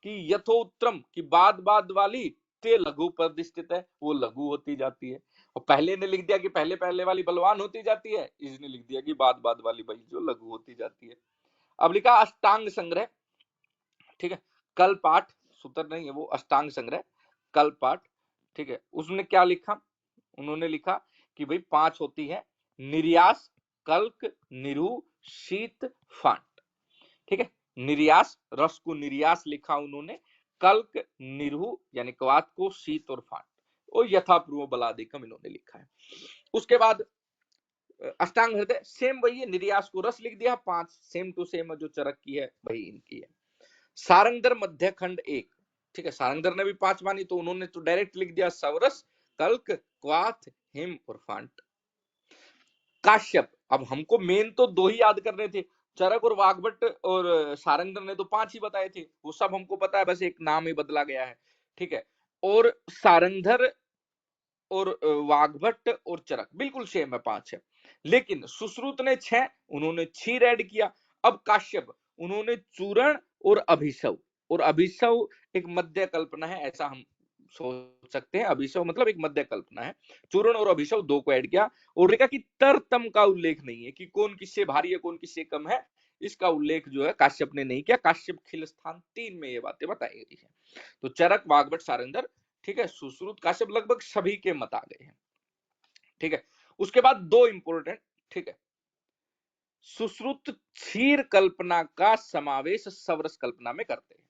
कि यथोत्तरम की बाद बाद वाली ते लघु प्रतिष्ठित है, वो लघु होती जाती है। और पहले ने लिख दिया कि पहले पहले वाली बलवान होती जाती है, इसने लिख दिया कि बाद बाद वाली भाई जो लघु होती जाती है। अब लिखा अष्टांग संग्रह। ठीक है। कल्पाठ सूत्र नहीं है वो, अष्टांग संग्रह कल्पाठ, ठीक है। उसने क्या लिखा, उन्होंने लिखा कि भाई 5 होती है, निर्यास, कल्क, निरु, शीत, फांट, ठीक है। निर्यास, रस को निर्यास लिखा उन्होंने, कल्क, निरु यानी क्वाथ को, शीत और फांट और यथापूर्व बलादिकम इन्होंने लिखा है। उसके बाद अष्टांग हृदय सेम वही है, निर्यास को रस लिख दिया, 5 सेम टू सेम जो चरक की है वही इनकी है। सारंगधर मध्य खंड 1, ठीक है। सारंगधर ने भी 5 मानी तो उन्होंने तो डायरेक्ट लिख दिया सवरस, कल्क, क्वाथ, हिम और फांट। काश्यप, अब हमको मेन तो 2 ही याद करने थे, चरक और वाग्भट और सारंगधर ने तो 5 ही बताए थे, वो सब हमको पता है, बस एक नाम ही बदला गया है, ठीक है। और सारंगधर और वाग्भट और चरक बिल्कुल सेम है, 5 है। लेकिन सुश्रुत ने 6, उन्होंने क्षीर ऐड किया। अब काश्यप, उन्होंने चूरण और अभिशव, और अभिशव एक मध्य कल्पना है ऐसा हम सोच सकते हैं, अभिशव मतलब एक मध्य कल्पना है। चूरण और अभिशव 2 को ऐड किया और देखा कि तरतम का उल्लेख नहीं है कि कौन किससे भारी है कौन किससे कम है, इसका उल्लेख जो है काश्यप ने नहीं किया। काश्यप खिल स्थान 3 में ये बातें बताई गई है। तो चरक, वाग्भट, सारंगधर, ठीक है, सुश्रुत, काश्यप लगभग सभी के मत आ गए हैं, ठीक है। उसके बाद 2 इंपोर्टेंट, ठीक है, सुश्रुत क्षीर कल्पना का समावेश सवरस कल्पना में करते हैं,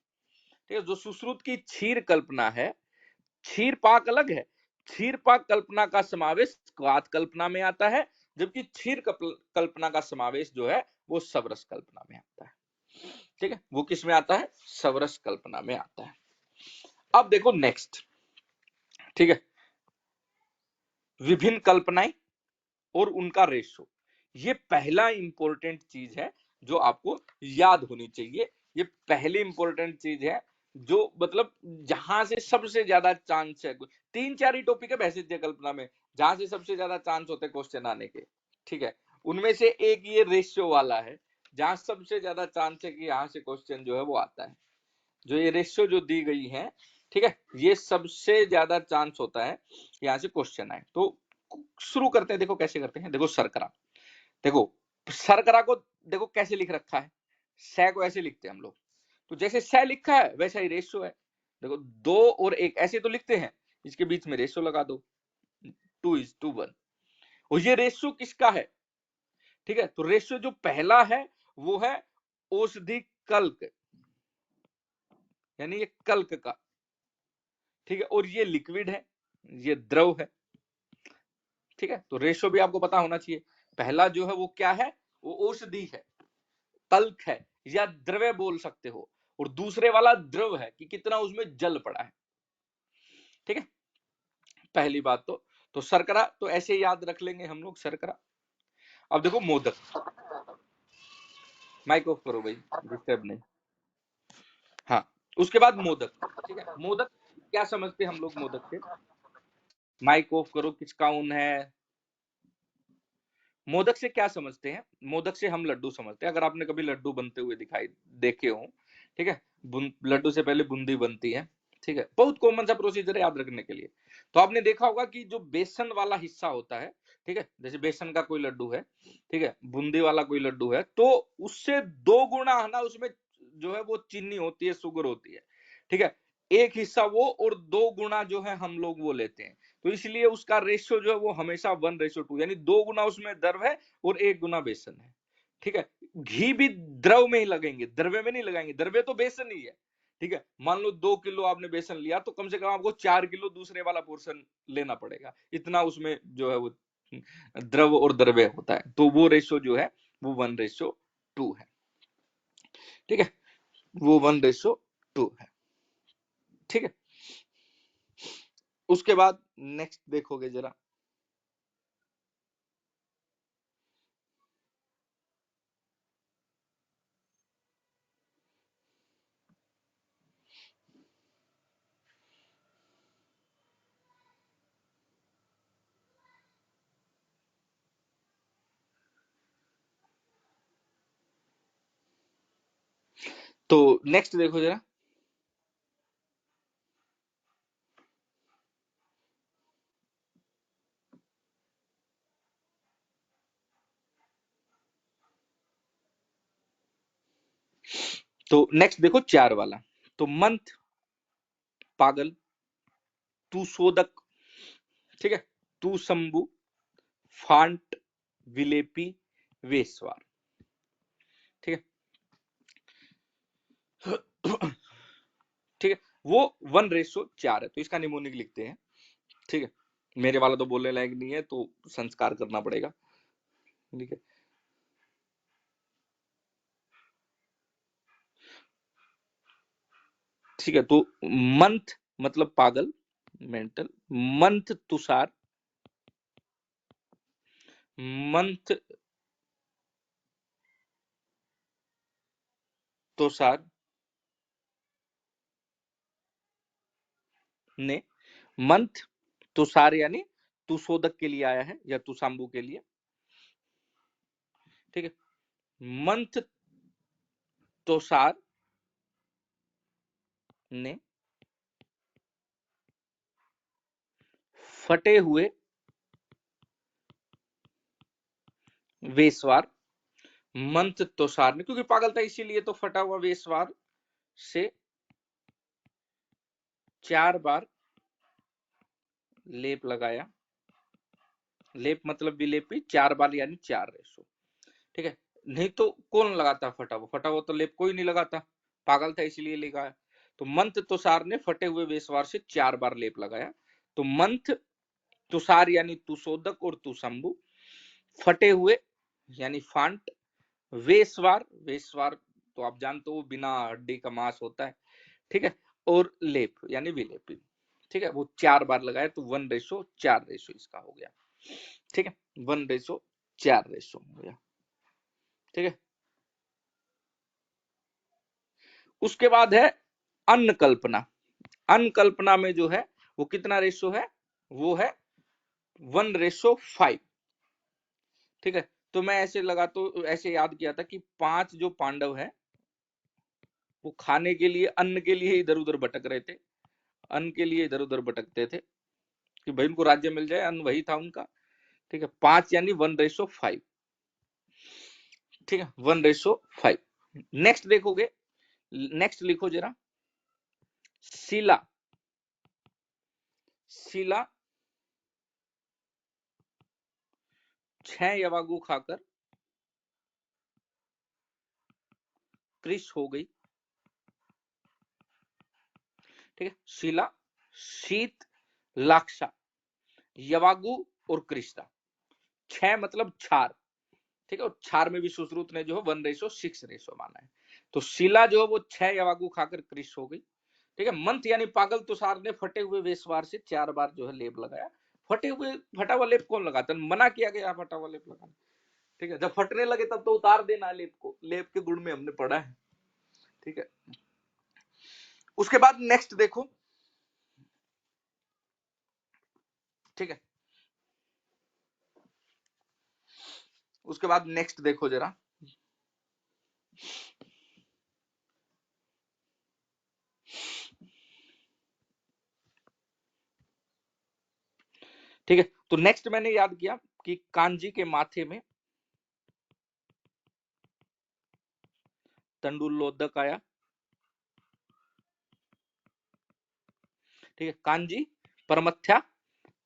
ठीक है। जो सुश्रुत की क्षीर कल्पना है, क्षीर पाक अलग है, क्षीर पाक कल्पना का समावेश क्वाथ कल्पना में आता है, जबकि क्षीर कल्पना का समावेश जो है वो सवरस कल्पना में आता है, ठीक है। वो किस में आता है, सवरस कल्पना में आता है। अब देखो नेक्स्ट, ठीक है, विभिन्न कल्पनाएं और उनका रेशो, ये पहला इंपॉर्टेंट चीज है जो आपको याद होनी चाहिए। ये पहली इंपॉर्टेंट चीज है जो मतलब जहां से सबसे ज्यादा चांस है, 3-4 ही टॉपिक है भैसिद्य कल्पना में जहां से सबसे ज्यादा चांस होते हैं क्वेश्चन आने के, ठीक है। उनमें से एक ये रेशियो वाला है जहां सबसे ज्यादा चांस है कि यहां से क्वेश्चन जो है वो आता है। जो ये रेशियो जो दी गई है, ठीक है, ये सबसे ज्यादा चांस होता है यहाँ से क्वेश्चन आए। तो शुरू करते हैं, देखो कैसे करते हैं। देखो शर्करा, देखो शर्करा को देखो कैसे लिख रखा है, सै को ऐसे लिखते हैं हम लोग, तो जैसे सै लिखा है वैसा ही रेशियो है। देखो 2 और 1 ऐसे तो लिखते हैं, इसके बीच में रेशियो लगा दो, 2:1। और ये रेशियो किसका है, ठीक है। तो रेशियो जो पहला है वो है औषधि कल्क, यानी ये कल्क का, ठीक है। और ये लिक्विड है, ये द्रव है, ठीक है। तो रेशियो भी आपको पता होना चाहिए। पहला जो है वो क्या है, वो औषधि है, तल्क है या द्रव्य बोल सकते हो, और दूसरे वाला द्रव है कि कितना उसमें जल पड़ा है, ठीक है। पहली बात तो शर्करा तो ऐसे याद रख लेंगे हम लोग शर्करा। अब देखो मोदक, माइक ऑफ करो भाई, डिस्टर्ब नहीं। हाँ, उसके बाद मोदक, ठीक है। मोदक क्या समझते हैं हम लोग मोदक से, माइक ऑफ करो, किसका ऑन है। मोदक से क्या समझते हैं, मोदक से हम लड्डू समझते हैं, अगर आपने कभी लड्डू बनते हुए दिखाई देखे हो, ठीक है। लड्डू से पहले बूंदी बनती है, ठीक है, बहुत कॉमन सा प्रोसीजर है याद रखने के लिए। तो आपने देखा होगा कि जो बेसन वाला हिस्सा होता है, ठीक है, जैसे बेसन का कोई लड्डू है, ठीक है, बूंदी वाला कोई लड्डू है, तो उससे 2 गुना है ना उसमें जो है वो चीनी होती है, शुगर होती है, ठीक है। एक हिस्सा वो और 2 गुना जो है हम लोग वो लेते हैं, तो इसलिए उसका रेशियो जो है वो हमेशा 1:2, यानी 2 गुना उसमें द्रव है और 1 गुना बेसन है, ठीक है। घी भी द्रव में ही लगेंगे, द्रव्य में नहीं लगाएंगे, द्रव्य तो बेसन ही है, ठीक है। मान लो 2 किलो आपने बेसन लिया तो कम से कम आपको 4 किलो दूसरे वाला पोर्शन लेना पड़ेगा, इतना उसमें जो है वो द्रव और द्रव्य होता है। तो वो रेशियो जो है वो 1:2 है, ठीक है, वो 1:2 है, ठीक है। उसके बाद नेक्स्ट देखोगे जरा, तो नेक्स्ट देखो जरा, तो नेक्स्ट देखो 4 वाला, तो मंथ पागल, तू सोदक, ठीक है, तू शंभु, फांट, विलेपी, वेस्वार, ठीक है। ठीक है, वो 1:4 है, तो इसका निमोनिक लिखते हैं, ठीक है। मेरे वाला तो बोलने लायक नहीं है, तो संस्कार करना पड़ेगा, ठीक है। ठीक है, तो मंथ मतलब पागल, mental, month Tushar, month Tushar ने, मंथ तुषार यानी तुषोदक के लिए आया है या तुषाम्बू के लिए, ठीक है। मंथ तुषार ने फटे हुए वेस्वार, मंथ तुषार ने, क्योंकि पागल था इसीलिए तो फटा हुआ वेस्वार से 4 बार लेप लगाया, लेप मतलब विलेपी 4 बार यानी 4:, ठीक है। नहीं तो कौन लगाता फटा हुआ, फटा हुआ तो लेप कोई नहीं लगाता, पागल था इसीलिए लगाया। तो मंथ तुषार ने फटे हुए वेस्वार से 4 बार लेप लगाया, तो मंथ तुषार यानी तुषोदक और तुशंभु, फटे हुए यानी फांट, वेस्वार, वेस्वार तो आप जानते हो बिना हड्डी का मांस होता है, ठीक है, और लेप यानी विलेपी, ठीक है, वो 4 बार लगाया, तो 1:4 रेशो इसका हो गया, ठीक है, 1:4 रेशो हो गया, ठीक है। उसके बाद है अन्न कल्पना, अन्न कल्पना में जो है वो कितना रेशो है, वो है 1:5, ठीक है। तो मैं ऐसे लगा, तो ऐसे याद किया था कि 5 जो पांडव है वो खाने के लिए, अन्न के लिए इधर उधर भटक रहे थे, अन्न के लिए इधर उधर भटकते थे कि भाई उनको राज्य मिल जाए, अन्न वही था उनका, ठीक है। 5 यानी 1:5, ठीक है, 1:5। नेक्स्ट देखोगे, नेक्स्ट लिखो जरा, शिला, शिला 6 यवागु खाकर कृश हो गई, ठीक है। शिला, शीत, लाक्षा, यवागु और कृष्णा, 6 मतलब क्षार, ठीक है, और क्षार में भी सुश्रुत ने जो है 1:6 रेशो माना है, तो शिला जो है वो 6 यवागु खाकर कृश हो गई, ठीक है। मंथ यानी पागल तुषार ने फटे हुए वेशवार से 4 बार जो है लेप लगाया, फटा हुआ लेप कौन लगाता है, मना किया गया फटा हुआ लेप लगाना, ठीक है। जब फटने लगे तब तो उतार देना लेप को, लेप के गुण में हमने पढ़ा है, ठीक है। उसके बाद नेक्स्ट देखो, ठीक है, उसके बाद नेक्स्ट देखो जरा, ठीक है। तो नेक्स्ट मैंने याद किया कि कांजी के माथे में तंडुलोदक आया, ठीक है, कांजी परमथ्या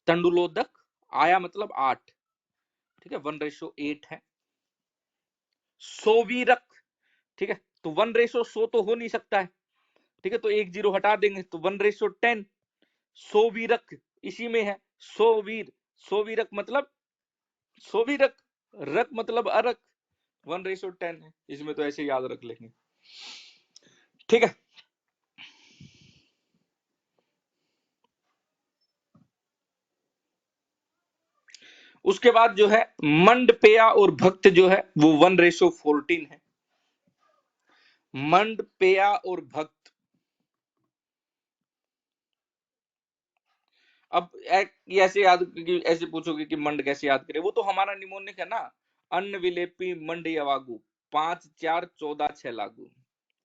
तंडुलोदक आया मतलब 8, ठीक है, 1:8 है। सोवीरक, ठीक है, तो 1:100 तो हो नहीं सकता है, ठीक है, तो 1 0 हटा देंगे, तो 1:10, सोवीरक इसी में है, सोवीर, सोवीरक मतलब सोवीरक, रक मतलब अरक, 1:10 है, इसमें तो ऐसे याद रख लेंगे, ठीक है। उसके बाद जो है मंडपेया और भक्त जो है वो 1:14 है, मंडपेया और भक्त। अब ऐसे याद, ऐसे पूछोगे कि मंड कैसे याद करें, वो तो हमारा निमोनिक है ना, अन्न विलेपी मंड यवागु, 5 4 14 6 लागू,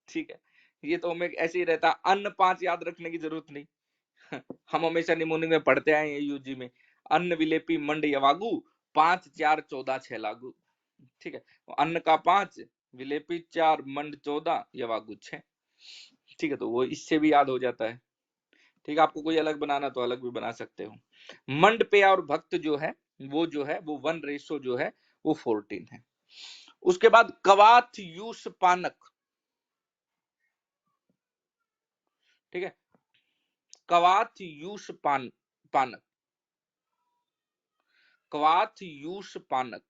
ठीक है। ये तो हमें ऐसे ही रहता, अन्न 5 याद रखने की जरूरत नहीं, हम हमेशा निमोनिक में पढ़ते आए हैं यूजी में, अन्न विलेपी मंड यवागु 5 4 14 6 लागू, ठीक है। अन्न का 5, विलेपी 4, मंड 14, यवागु 6। ठीक है, तो वो इससे भी याद हो जाता है। ठीक है, आपको कोई अलग बनाना तो अलग भी बना सकते हो। मंड पे और भक्त जो है वो 1 जो है वो 14 है। उसके बाद कवाथ यूस पानक, ठीक है, कवाथ यूस पानक, कवाथ यूस पानक।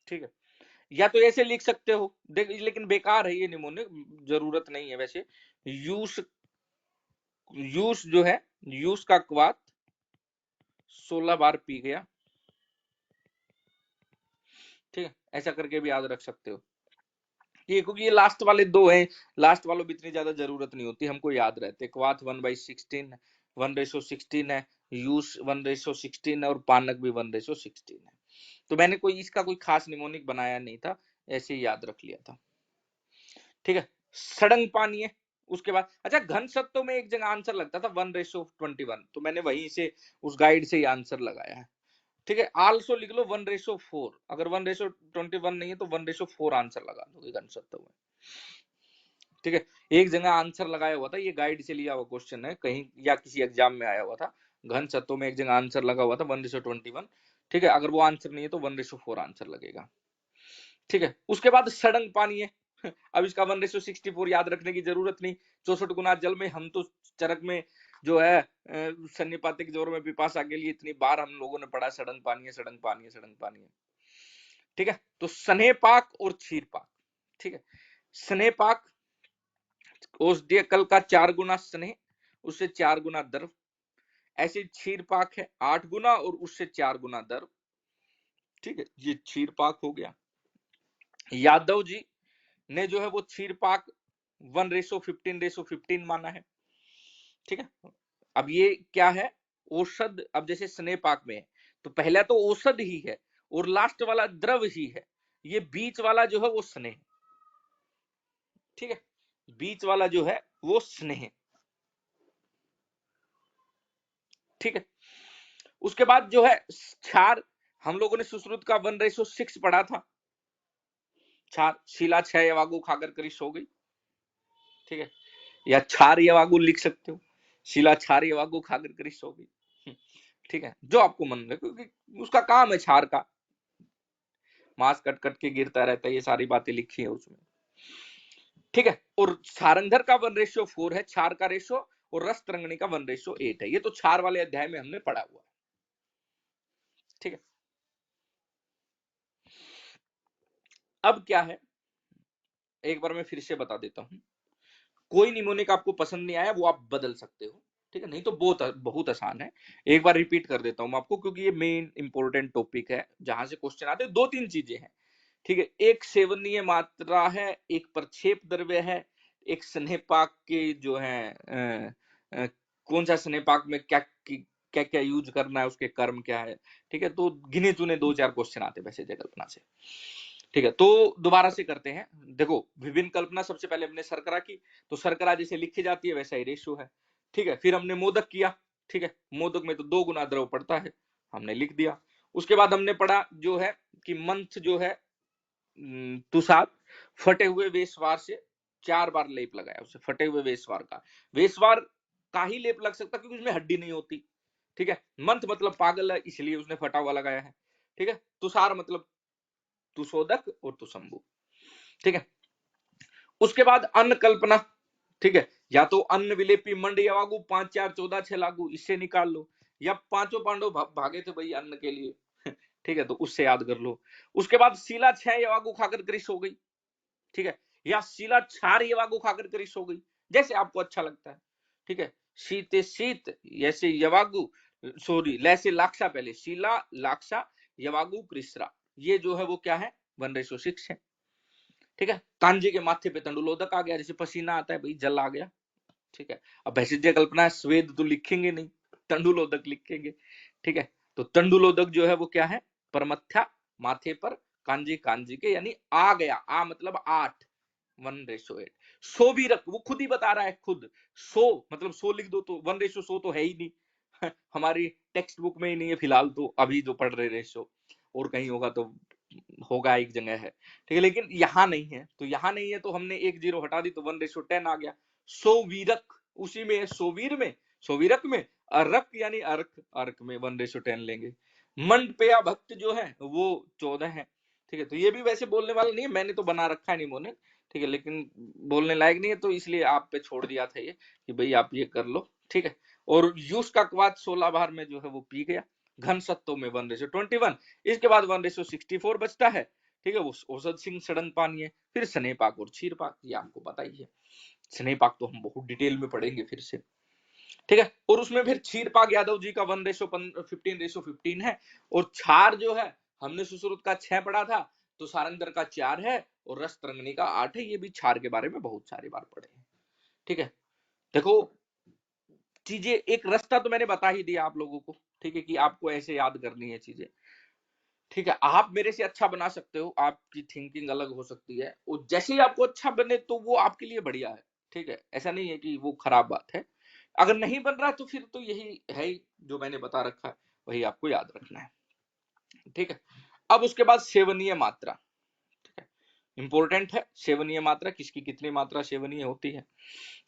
ठीक है, या तो ऐसे लिख सकते हो, देख लेकिन बेकार है ये निमोनिक, जरूरत नहीं है वैसे। यूस, यूस जो है, यूस का क्वाथ 16 बार पी गया। ठीक है, ऐसा करके भी याद रख सकते हो। ये क्योंकि ये लास्ट वाले दो हैं, लास्ट वालों में इतनी ज्यादा जरूरत नहीं होती, हमको याद रहते। क्वाथ 1/16, 1/16 है, यूस 1/16 है, और पानक भी 1/16 है। तो मैंने कोई इसका कोई खास निमोनिक बनाया नहीं था, ऐसे ही याद रख लिया था। ठीक है, सड़ंग पानी है। उसके बाद अच्छा, घन सत्व में एक जगह आंसर लगता था 1/21, तो मैंने वहीं से उस गाइड से ही आंसर लगाया है। ठीक है, आल्सो लिख लो 1/4, अगर 1/21 नहीं है तो 1/4 आंसर लगा दोगे घन सत्व में। ठीक है, एक जगह आंसर लगाया हुआ था, ये गाइड से लिया हुआ क्वेश्चन है कहीं, या किसी एग्जाम में आया हुआ था। घन सत्व में एक जगह आंसर लगा हुआ था 1/21। ठीक है, अगर वो आंसर नहीं है तो 1/4 आंसर लगेगा। ठीक है, उसके बाद सड़ंग पानी है। अब इसका 1/64 याद रखने की जरूरत नहीं। 64 गुना जल में, हम तो चरक में जो है सन्निपातिक जोर में पिपासा के लिए इतनी बार हम लोगों ने पढ़ा, सड़ंग पानी है, सड़ंग पानी है, सड़ंग पानी है। ठीक है, तो स्नेह पाक और क्षीर पाक। ठीक है, स्नेह पाक औषधीय कल का 4 गुना स्नेह, उससे 4 गुना द्रव। ऐसे क्षीर पाक है 8 गुना और उससे 4 गुना द्रव। ठीक है, ये क्षीर पाक हो गया। यादव जी ने जो है वो क्षीर पाक 1:15:15 माना है। ठीक है, अब ये क्या है, औषध। अब जैसे स्नेह पाक में है तो पहला तो औषध ही है और लास्ट वाला द्रव ही है, ये बीच वाला जो है वो स्नेह। ठीक है, बीच वाला जो है वो स्नेह। ठीक है, उसके बाद जो है क्षार, हम लोगों ने सुश्रुत का 1:6 पढ़ा था। क्षार, शिला 6 यवागु खाकर करी सो गई। ठीक है, या क्षार यवागु लिख सकते हो, शिला क्षार यवागु खाकर करी सो गई। ठीक है, जो आपको मन रहे, क्योंकि उसका काम है क्षार का, मांस कट कट के गिरता रहता है, ये सारी बातें लिखी है उसमें। ठीक है, और सारंगधर का 1:4 है क्षार का रेशो, और रस तरंगणी का 1:8 है। ये तो क्षार वाले अध्याय में हमने पढ़ा हुआ है। ठीक है, अब क्या है, एक बार मैं फिर से बता देता हूं। कोई निमोनिक आपको पसंद नहीं आया वो आप बदल सकते हो। ठीक है, नहीं तो बहुत बहुत आसान है। एक बार रिपीट कर देता हूं आपको, क्योंकि ये मेन इंपॉर्टेंट टॉपिक है जहां से क्वेश्चन आते हैं। 2-3 चीजें हैं। ठीक है, एक सेवनीय मात्रा है, एक प्रक्षेप द्रव्य है, एक स्नेहपाक के जो है कौन सा स्नेहपाक में क्या क्या क्या यूज करना है, उसके कर्म क्या है। ठीक है, तो गिने चुने 2-4 क्वेश्चन आते हैं वैसे कल्पना से। ठीक है, तो दोबारा से करते हैं। देखो, विभिन्न कल्पना सबसे पहले हमने शर्करा की, तो शर्करा जैसे लिखी जाती है वैसा ही रेशियो है। ठीक है, फिर हमने मोदक किया। ठीक है, मोदक में तो 2 गुना द्रव पड़ता है, हमने लिख दिया। उसके बाद हमने पढ़ा जो है कि मंथ जो है तुषार, फटे हुए वेशवार से 4 बार लेप लगाया उसे, फटे हुए वेशवार का। वेशवार का ही लेप लग सकता क्योंकि उसमें हड्डी नहीं होती। ठीक है, मंथ मतलब पागल है, इसलिए उसने फटा हुआ लगाया है। ठीक है, तुषार मतलब तुशोदक और तुशंभु। ठीक है, उसके बाद अन्न कल्पना। ठीक है, या तो अन्न विलेपी मंड यवागु 5 4 14 6 लागू, इससे निकाल लो, या पांचों पांडव भागे थे भाई अन्न के लिए। ठीक है, तो उससे याद कर लो। उसके बाद शीला 6 यवागु खाकर कृष हो गई। ठीक है, या शीला 4 यवागु खाकर कृष हो गई, जैसे आपको अच्छा लगता है। ठीक है, शीते शीत, जैसे यवागु, सॉरी लैसे लाक्षा, पहले शीला लाक्षा यवागु कृष्णा, ये जो है वो क्या है 1:6 है। ठीक है, कांजी के माथे पे तंडुलोदक आ गया, जैसे पसीना आता है भाई जल आ गया। ठीक है, अब भैषज्य कल्पना स्वेद तो लिखेंगे नहीं, तंडुलोदक लिखेंगे। ठीक है, तो तंडुलोदक जो है वो क्या है, परमथ्या माथे पर, कांजी कांजी के, यानी आ गया, आ मतलब 8, 1:8। सो भी रख, वो खुद ही बता रहा है खुद, सो मतलब सो लिख दो, तो 1:100 तो है ही नहीं। हमारी टेक्स्ट बुक में ही नहीं है फिलहाल, तो अभी जो पढ़ रहे रेशो, और कहीं होगा तो होगा, एक जगह है, ठीक है, लेकिन यहाँ नहीं है, तो यहाँ नहीं है तो हमने एक जीरो हटा दी तो 1:10 आ गया। सोवीरक उसी में है, सोवीर में, सोवीरक में, अर्क यानी अर्क, अर्क में 1:10 लेंगे। मंडपेया भक्त जो है वो 14 है, ठीक है, तो ये भी वैसे बोलने वाला नहीं है, मैंने तो बना रखा है निमोनिक, ठीक है, लेकिन बोलने लायक नहीं है, तो इसलिए आप पे छोड़ दिया था ये कि भाई आप ये कर लो, ठीक है। और यूस का क्वाद 16 बार में जो है वो पी गया। घन सत्तों में 1:21, इसके बाद 1:64 बचता है, ठीक है, वो औषध सिंह सड़न पानी है। फिर स्नेहपाक और क्षीरपाक, ये आपको पता ही है, स्नेहपाक तो हम बहुत डिटेल में पढ़ेंगे फिर से, ठीक है। और उसमें फिर क्षीरपाक यादव जी का 1:15 है, और क्षार जो है हमने सुश्रुत का 6 पढ़ा था, तो सारंगधर का 4 है, और रस तरंगिणी का 8 है। ये भी क्षार के बारे में बहुत सारी बार पढ़े हैं, ठीक है। देखो चीजें, एक रास्ता तो मैंने बता ही दिया आप लोगों को, ठीक है, कि आपको ऐसे याद करनी है चीजें, ठीक है। आप मेरे से अच्छा बना सकते हो, आपकी थिंकिंग अलग हो सकती है, और जैसे ही आपको अच्छा बने तो वो आपके लिए बढ़िया है, ठीक है, ऐसा नहीं है कि वो खराब बात है। अगर नहीं बन रहा तो फिर तो यही है जो मैंने बता रखा है, वही आपको याद रखना है, ठीक है। अब उसके बाद सेवनीय मात्रा, ठीक है, इंपॉर्टेंट है सेवनीय मात्रा, किसकी कितनी मात्रा सेवनीय होती है,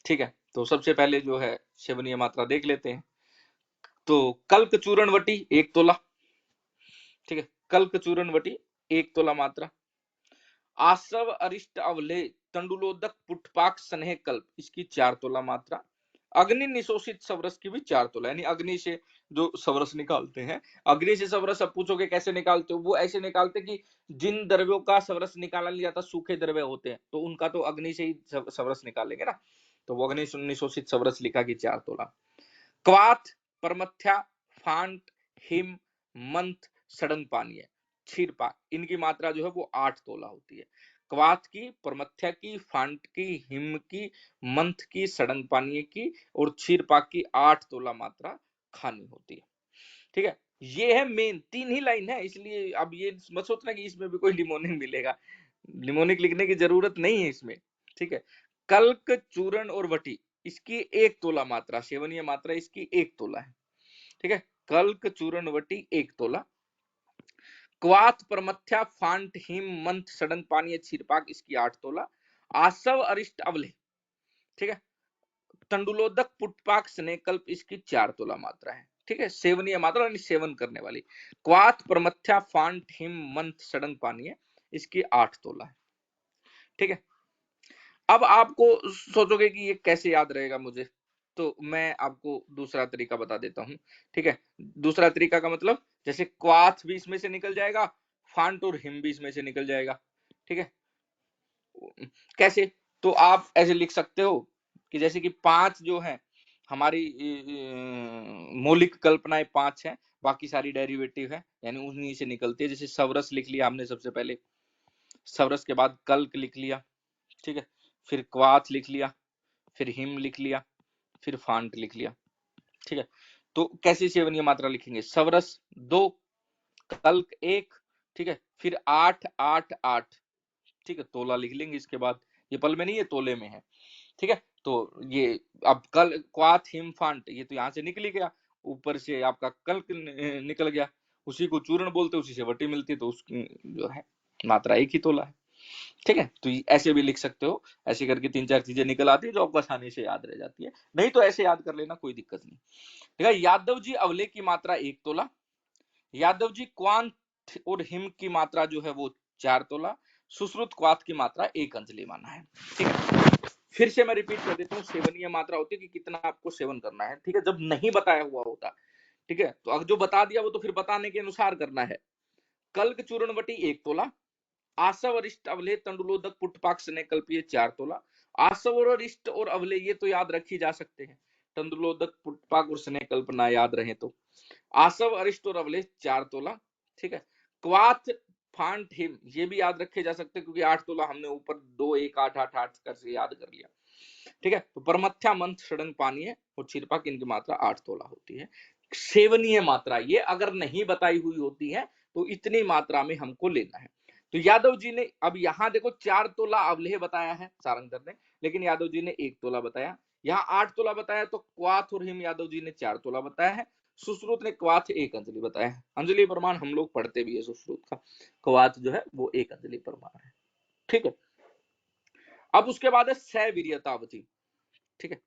ठीक है। तो सबसे पहले जो है सेवनीय मात्रा देख लेते हैं। तो कल्क चूरणवटी 1 तोला, ठीक है, कल्क चूरणवटी 1 तोला मात्रा। आसव अरिष्ट अवले तंडुलोदक पुष्पाक स्नेह कल्प, इसकी 4 तोला मात्रा। अग्नि निशोषित सवरस की भी 4 तोला, यानी अग्नि से जो सवरस निकालते हैं, अग्नि से सवरस अब पूछोगे कैसे निकालते हो, वो ऐसे निकालते कि जिन द्रव्यों का सवरस निकाला नहीं जाता, सूखे द्रव्य होते हैं, तो उनका तो अग्नि से ही सवरस निकालेंगे ना, तो वो अग्नि निशोषित सवरस लिखा कि 4 तोला। क्वाथ, परमथ्या, फांट, हिम, मंथ, सड़न पानी है, क्षीरपाक, इनकी मात्रा जो है वो 8 तोला होती है। क्वाथ की, परमथ्या की, फांट की, हिम की, मंथ की, सड़न पानी की और क्षीरपाक की 8 तोला मात्रा खानी होती है, ठीक है। ये है मेन 3 ही लाइन है, इसलिए अब ये मत सोचना कि इसमें भी कोई लिमोनिक मिलेगा, लिमोनिक लिखने की जरूरत नहीं है इसमें, ठीक है। कल्क, चूर्ण और वटी, इसकी 1 तोला मात्रा, सेवनीय मात्रा इसकी 1 तोला है, ठीक है। कल्क, चूर्ण, वटी 1 तोला। क्वाथ, परमथ्या, फांट, हिम, मंथ, सड़न पानी, क्षीरपाक, इसकी 8 तोला। आसव, अरिष्ट, अवले, ठीक है, तंडुलोदक, पुष्पाक, स्नेहकल्प, इसकी 4 तोला मात्रा है, ठीक है। सेवनीय मात्रा यानी सेवन करने वाली। क्वाथ, परमथ्या, फांट, हिम, मंथ, सड़न पानी, इसकी 8 तोला है, ठीक है। अब आपको सोचोगे कि ये कैसे याद रहेगा मुझे, तो मैं आपको दूसरा तरीका बता देता हूं, ठीक है। दूसरा तरीका का मतलब, जैसे क्वाथ भी इसमें से निकल जाएगा, फांट और हिम भी इसमें से निकल जाएगा, ठीक है। कैसे, तो आप ऐसे लिख सकते हो कि जैसे कि 5 जो है हमारी मौलिक कल्पनाएं 5 हैं, बाकी सारी डेरिवेटिव है, यानी उन्हीं से निकलती है। जैसे सवरस लिख लिया हमने सबसे पहले, सवरस के बाद कल्क लिख लिया, ठीक है, फिर क्वाथ लिख लिया, फिर हिम लिख लिया, फिर फांट लिख लिया, ठीक है। तो कैसी सेवनीय मात्रा लिखेंगे, सवरस 2, कल्क 1, ठीक है, फिर 8 8 8, ठीक है, तोला लिख लेंगे इसके बाद, ये पल में नहीं है तोले में है, ठीक है। तो ये अब कल क्वाथ हिम फांट, ये तो यहाँ से निकल गया, ऊपर से आपका कल्क निकल गया, उसी को चूर्ण बोलते, उसी से वटी मिलती, तो उसकी जो है मात्रा 1 ही तोला है, ठीक है। तो ऐसे भी लिख सकते हो, ऐसे करके 3-4 चीजें निकल आती है जो आपको आसानी से याद रह जाती है, नहीं तो ऐसे याद कर लेना, कोई दिक्कत नहीं, ठीक है। यादव जी अवले की मात्रा 1 तोला, यादव जी क्वांथ और हिम की मात्रा जो है वो 4 तोला, सुश्रुत क्वाथ की मात्रा 1 अंजलि माना है, ठीक है। फिर से मैं रिपीट कर देता हूँ, सेवनीय मात्रा होती है कि कितना आपको सेवन करना है, ठीक है, जब नहीं बताया हुआ होता, ठीक है। तो अगर जो बता दिया वो तो फिर बताने के अनुसार करना है। कल्क चूर्णवटी 1 तोला, आसव, अरिष्ट, अवले, तंडुलोदक, पुष्पाक, स्नेहकल्पीय 4 तोला। आसव और अरिष्ट और अवले ये तो याद रख ही जा सकते हैं, तंडुलोदक, पुष्पाक और स्नेहकल्प ना याद रहे तो। आसव, अरिष्ट और अवले 4 तोला, ठीक है। क्वाथ, फांट, हिम ये भी याद रखे जा सकते हैं, क्योंकि 8 तोला हमने ऊपर 2 1 8 8 8 कर से याद कर लिया, ठीक है। तो परमथ्या, मंथ, सड़न पानी है और क्षीरपाक, इनकी मात्रा 8 तोला होती है। सेवनीय मात्रा ये अगर नहीं बताई हुई होती है तो इतनी मात्रा में हमको लेना है। तो यादव जी ने, अब यहां देखो 4 तोला अवलेह बताया है सारंगधर ने, लेकिन यादव जी ने 1 तोला बताया। यहाँ 8 तोला बताया, तो क्वाथ और हिम यादव जी ने 4 तोला बताया है, सुश्रुत ने क्वाथ 1 अंजलि बताया है। अंजलि प्रमाण हम लोग पढ़ते भी है सुश्रुत का, क्वाथ जो है वो 1 अंजलि प्रमाण है। ठीक है, अब उसके बाद है सवीर्यतावधि। ठीक है,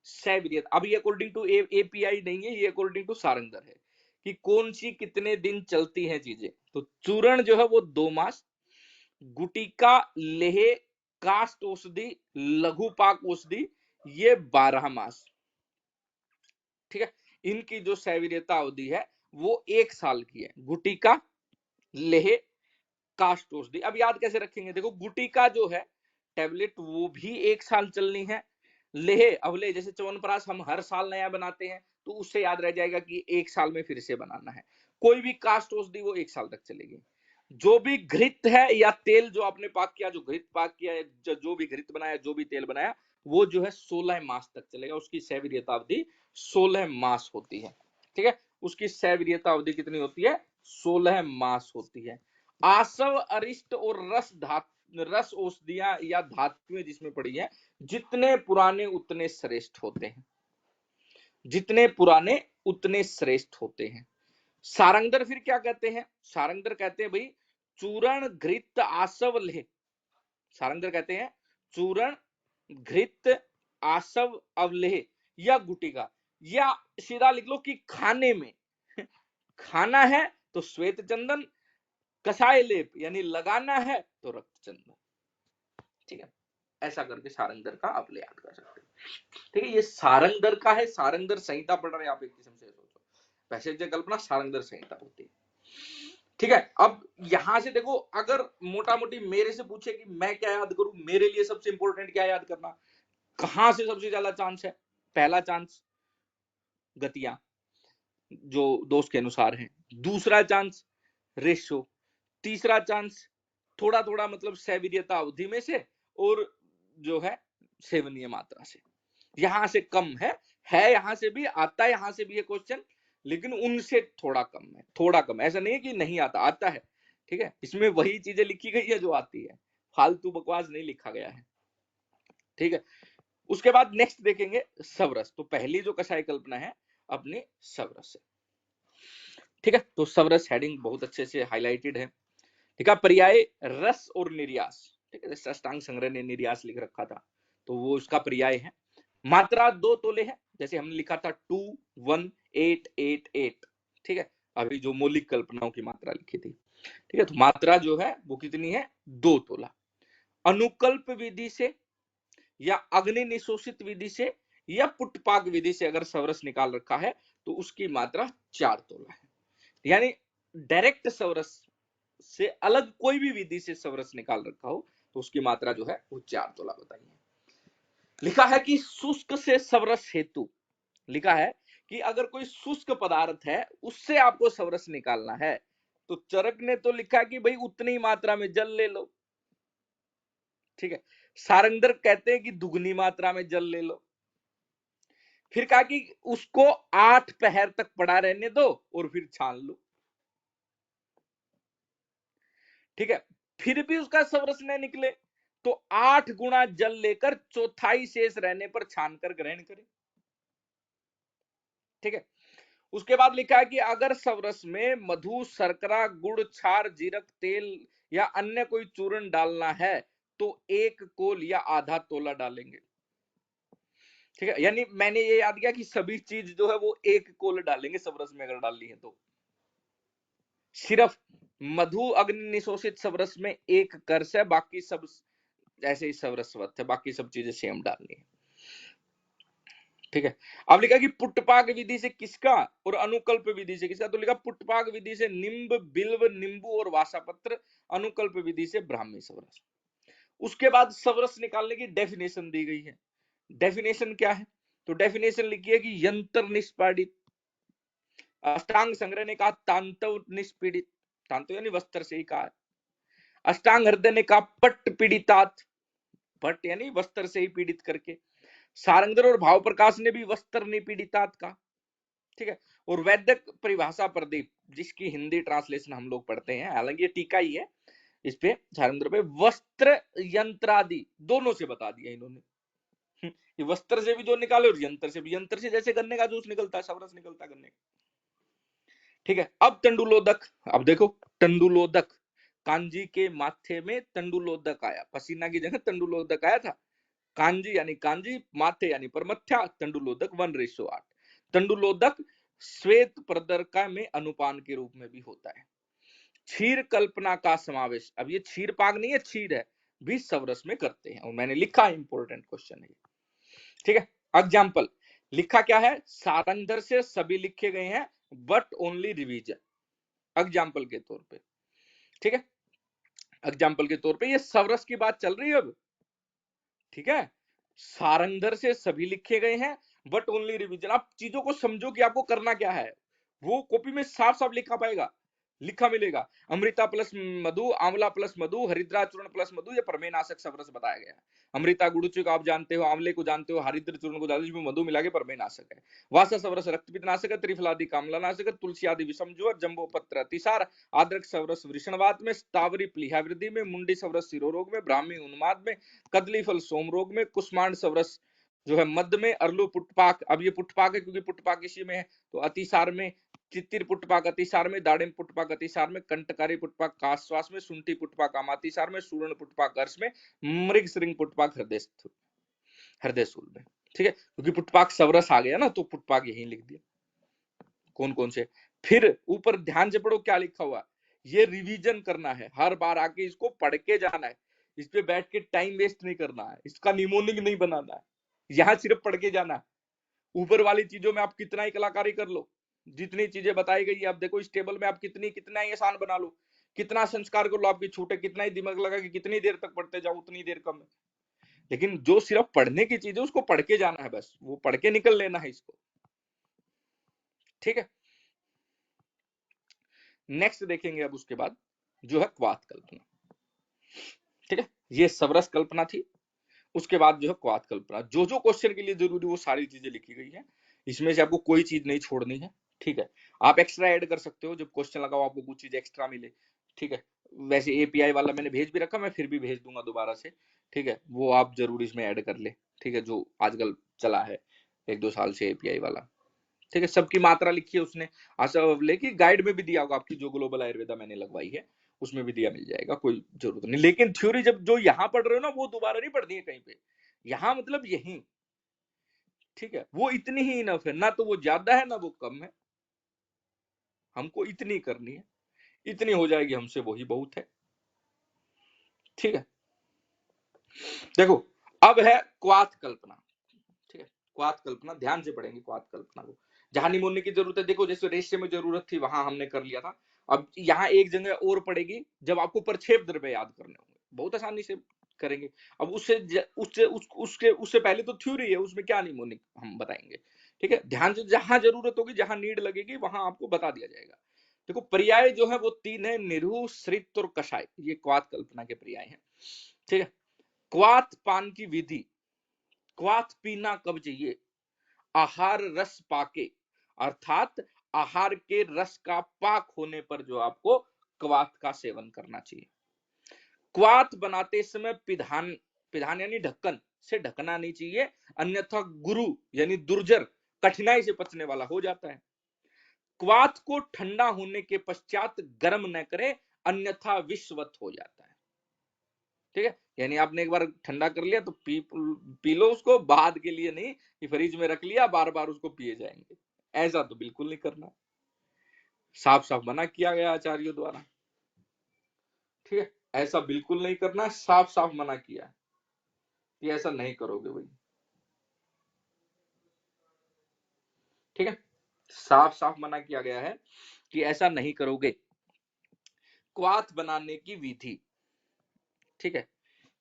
सवीर्यता, अब ये अकॉर्डिंग टू एपीआई नहीं है, ये अकॉर्डिंग टू सारंगधर है कि कौन सी कितने दिन चलती है चीजें। तो चूर्ण जो है वो 2 मास, गुटिका, लेह, काष्ठ औषधि, लघु पाक औषधि ये 12 मास। ठीक है, इनकी जो सवीर्यता अवधि है वो 1 साल की है। गुटिका, लेह, काष्ठ औषधि। अब याद कैसे रखेंगे, देखो गुटिका जो है टेबलेट वो भी 1 साल चलनी है। लेह अवले जैसे च्यवनप्राश हम हर साल नया बनाते हैं तो उससे याद रह जाएगा कि 1 साल में फिर से बनाना है। कोई भी काष्ठ औषधि वो 1 साल तक चलेगी। जो भी घृत है या तेल जो आपने पाक किया, जो घृत पाक किया है, जो भी घृत बनाया, जो भी तेल बनाया, वो जो है 16 मास तक चलेगा। उसकी सवीर्यता अवधि 16 मास होती है। ठीक है, उसकी सवीर्यता अवधि कितनी होती है, 16 मास होती है। आसव, अरिष्ट और रस औषधियां या धातुएं जिसमें पड़ी है, जितने पुराने उतने श्रेष्ठ होते हैं, जितने पुराने उतने श्रेष्ठ होते हैं। सारंगधर फिर क्या कहते हैं, सारंगधर कहते हैं भाई चूर्ण, घृत, आसव, लेह। सारंगधर कहते हैं चूर्ण, घृत, आसव, अवलेह या गुटिका, या सीधा लिख लो कि खाने में खाना है तो श्वेत चंदन, कसाय लेप यानी लगाना है तो रक्त चंदन। ठीक है, ऐसा करके सारंगधर का आप ले याद कर सकते हैं। ठीक है, ये सारंगधर का है, सारंगधर संहिता पढ़ रहे हैं आप एक किस्म से सोचो, वैसे कल्पना सारंगधर संहिता होती है। ठीक है, अब यहां से देखो, अगर मोटा मोटी मेरे से पूछे कि मैं क्या याद करूं, मेरे लिए सबसे इंपॉर्टेंट क्या याद करना, कहां से सबसे ज्यादा चांस है। पहला चांस गतियां जो दोस्त के अनुसार है, दूसरा चांस रेशो, तीसरा चांस थोड़ा थोड़ा मतलब सवीर्यता अवधि में से, और जो है सेवनीय मात्रा से। यहां से कम है यहां से भी आता है, यहां से भी ये क्वेश्चन, लेकिन उनसे थोड़ा कम है, थोड़ा कम। ऐसा नहीं है कि नहीं आता, आता है। ठीक है, इसमें वही चीजें लिखी गई है जो आती है, फालतू बकवास नहीं लिखा गया है। ठीक है, उसके बाद नेक्स्ट देखेंगे सवरस। तो पहली जो कषाय कल्पना है अपनी सवरस है। ठीक है, तो सवरस हेडिंग बहुत अच्छे से हाईलाइटेड है। ठीक है, पर्याय रस और निर्यास। ठीक है, जैसे अष्टांग संग्रह ने निर्यास लिख रखा था तो वो उसका पर्याय है। मात्रा 2 तोले है, जैसे हमने लिखा था 21888। ठीक है, अभी जो मौलिक कल्पनाओं की मात्रा लिखी थी। ठीक है, तो मात्रा जो है वो कितनी है, 2 तोला। अनुकल्प विधि से या अग्नि निशोषित विधि से या पुटपाक विधि से अगर सवरस निकाल रखा है तो उसकी मात्रा 4 तोला है। यानी डायरेक्ट सवरस से अलग कोई भी विधि से सवरस निकाल रखा हो तो उसकी मात्रा जो है वो 4 तोला बताइए। लिखा है कि शुष्क से सवरस हेतु, लिखा है कि अगर कोई शुष्क पदार्थ है उससे आपको सवरस निकालना है, तो चरक ने तो लिखा कि भाई उतनी मात्रा में जल ले लो। ठीक है, सारंगधर कहते हैं कि दुगनी मात्रा में जल ले लो। फिर कहा कि उसको 8 पहर तक पड़ा रहने दो और फिर छान लो। ठीक है, फिर भी उसका सवरस न निकले तो 8 गुना जल लेकर चौथाई शेष रहने पर छान कर ग्रहण करें। ठीक है, उसके बाद लिखा है कि अगर सवरस में मधु, शर्करा, गुड़, क्षार, जीरक, तेल या अन्य कोई चूर्ण डालना है तो 1 कोल या आधा तोला डालेंगे। ठीक है, यानी मैंने ये याद किया कि सभी चीज जो है वो 1 कोल डालेंगे सवरस में अगर डालनी है तो। सिर्फ मधु अग्नि निशोषित सवरस में 1 कर्ष है, बाकी सब ऐसे ही सवरसवत है, बाकी सब चीजें सेम डालनी है। ठीक है, अब लिखा कि पुटपाक विधि से किसका और अनुकल्प विधि से किसका, तो लिखा पुटपाक विधि से निम्ब, बिल्व, नींबू और वासापत्र, अनुकल्प विधि से ब्राह्मी सवरस। उसके बाद सवरस निकालने की डेफिनेशन दी गई है। डेफिनेशन क्या है, तो डेफिनेशन लिखी है कि यंत्र निष्पादित। अष्टांग संग्रह ने कहा तांतव निष्पीड़ित, तांतव यानी वस्त्र से ही कहा। अष्टांग हृदय ने कहा पट्ट पीड़ितात, पट्ट यानी वस्त्र से ही पीड़ित करके। सारंगधर और भाव प्रकाश ने भी वस्त्र निपीड़ितात का। ठीक है, और वैदिक परिभाषा प्रदीप जिसकी हिंदी ट्रांसलेशन हम लोग पढ़ते हैं, हालांकि ये टीका ही है इस पे, सारंगधर पे, वस्त्र यंत्रादि दोनों से बता दिया इन्होंने। ये वस्त्र से भी जो निकाले और यंत्र से भी, यंत्र से जैसे गन्ने का जूस निकलता है, सवरस निकलता है गन्ने का, ठीक है। अब तंडुलोदक, अब देखो तंडुलोदक, कांजी के माथे में तंडुलोदक आया, पसीना की जगह तंडुलोदक आया था। कांजी यानी कांजी, माथे यानी परमथ्या, तंडुलोदक 1:8। तंडुलोदक श्वेत प्रदरका में अनुपान के रूप में भी होता है। क्षीर कल्पना का समावेश, अब ये क्षीर पाक नहीं है, क्षीर है, भी सवरस में करते हैं, और मैंने लिखा इंपॉर्टेंट क्वेश्चन है, ठीक है। एग्जाम्पल लिखा क्या है, सारंगधर से सभी लिखे गए हैं बट ओनली रिवीजन, एग्जाम्पल के तौर पे, ठीक है। एग्जाम्पल के तौर पे ये सवरस की बात चल रही है अब, ठीक है। सारंगधर से सभी लिखे गए हैं बट ओनली रिवीजन, आप चीजों को समझो कि आपको करना क्या है, वो कॉपी में साफ साफ लिखा पाएगा, लिखा मिलेगा। अमृता प्लस मधु, आंवला प्लस मधु, हरिद्रा चूर्ण प्लस मधु, ये परमेनाशक सवरस बताया गया है। अमृता गुड़चू को आप जानते हो, आंवले को जानते हो, हरिद्र चूर्ण को जानते हो, जिसमें मधु मिला के परमेनाशक है। वासा सवरस रक्तपित्तनाशक है, त्रिफलादि कामलानाशक है, तुलसी आदि विषमज्वर, जम्बो पत्र अतिसार, आद्रक सवरस वृषणवात में, स्तावरी प्लीहा वृद्धि में, मुंडी सवरस शिरोरोग में, ब्राह्मी उन्माद में, कदली फल सोम रोग में, कुष्मांड सवरस जो है मध्य में, अरलू पुटपाक, अब ये पुटपाक है क्योंकि पुटपाक इसी में है, तो अतिसार में, चित्तिर पुटपाक अतिसार में, दाड़िम पुटपाक अतिसार में, कंटकारी पुटपाक काश्वास में, सुंठी पुटपाक आमातिसार में, सूर्ण पुटपाक अर्श में, मृग श्रृंग पुटपाक हृदय सूल में, ठीक है। क्योंकि पुटपाक सवरस आ गया ना, तो पुटपाक यही लिख दिया कौन कौन से। फिर ऊपर ध्यान से पढ़ो क्या लिखा हुआ, ये रिवीजन करना है, हर बार आके इसको पढ़ के जाना है, इस पे बैठ के टाइम वेस्ट नहीं करना है, इसका निमोनिक नहीं बनाना है, यहाँ सिर्फ पढ़ के जाना है। ऊपर वाली चीजों में आप कितना ही कलाकारी कर लो, जितनी चीजें बताई गई है, आप देखो इस टेबल में आप कितना ही आसान बना लो, कितना संस्कार कर लो, आपकी छूटे, कितना ही दिमाग लगा कि कितनी देर तक पढ़ते जाओ, उतनी देर कम है। लेकिन जो सिर्फ पढ़ने की चीज है उसको पढ़ के जाना है, बस वो पढ़ के निकल लेना है इसको, ठीक है। नेक्स्ट देखेंगे अब उसके बाद जो है क्वाथ कल्पना, ठीक है। ये सवरस कल्पना थी, उसके बाद जो है क्वाथ कल्पना, जो जो क्वेश्चन के लिए जरूरी वो सारी चीजें लिखी गई है, इसमें से आपको कोई चीज नहीं छोड़नी है, ठीक है। आप एक्स्ट्रा ऐड कर सकते हो, जब क्वेश्चन लगाओ आपको कुछ चीज एक्स्ट्रा मिले, ठीक है। वैसे एपीआई वाला मैंने भेज भी रखा, मैं फिर भी भेज दूंगा दोबारा से, ठीक है, वो आप जरूर इसमें ऐड कर ले, ठीक है, जो आजकल चला है 1-2 साल से एपीआई वाला, ठीक है। सबकी मात्रा लिखी है उसने, आशा लेकिन गाइड में भी दिया होगा, आपकी जो ग्लोबल आयुर्वेदा मैंने लगवाई है उसमें भी दिया मिल जाएगा, कोई जरूरत नहीं। लेकिन थ्योरी जब जो यहाँ पढ़ रहे हो ना, वो दोबारा नहीं पढ़नी है कहीं पे, यहाँ मतलब यही, ठीक है। वो इतनी ही इनफ है, ना तो वो ज्यादा है ना वो कम है, हमको इतनी करनी है, इतनी हो जाएगी हमसे वही बहुत है, ठीक है। देखो अब है क्वाथ कल्पना, ठीक है। क्वाथ कल्पना ध्यान से पढ़ेंगे, क्वाथ कल्पना को जहां निमोनिक की जरूरत है, देखो जैसे रेशे में जरूरत थी वहां हमने कर लिया था, अब यहाँ एक जगह और पड़ेगी जब आपको प्रक्षेप द्रव्य याद करने होंगे, बहुत आसानी से करेंगे। अब उससे पहले तो थ्योरी है, उसमें क्या निमोनिक हम बताएंगे, ठीक है। ध्यान से, जहां जरूरत होगी, जहां नीड लगेगी वहां आपको बता दिया जाएगा। देखो पर्याय जो है वो 3 है, निरहु, श्रित और कषाय, ये क्वाथ कल्पना के पर्याय हैं, ठीक है। क्वाथ पान की विधि, क्वाथ पीना कब चाहिए, आहार रस पाके, अर्थात आहार के रस का पाक होने पर जो आपको क्वाथ का सेवन करना चाहिए। क्वाथ बनाते समय पिधान, पिधान यानी ढक्कन से ढकना नहीं चाहिए, अन्यथा गुरु यानी दुर्जर कठिनाई से पचने वाला हो जाता है। क्वाथ को ठंडा होने के पश्चात गर्म न करें, अन्यथा विषवत हो जाता है, ठीक है। यानी आपने एक बार ठंडा कर लिया तो पी लो उसको, बाद के लिए नहीं कि फ्रिज में रख लिया बार बार उसको पिए जाएंगे, ऐसा तो बिल्कुल नहीं करना, साफ साफ मना किया गया आचार्यों द्वारा, ठीक है। ऐसा बिल्कुल नहीं करना, साफ साफ मना किया कि ऐसा नहीं करोगे भाई, ठीक है। साफ साफ मना किया गया है कि ऐसा नहीं करोगे। क्वाथ बनाने की विधि, ठीक है,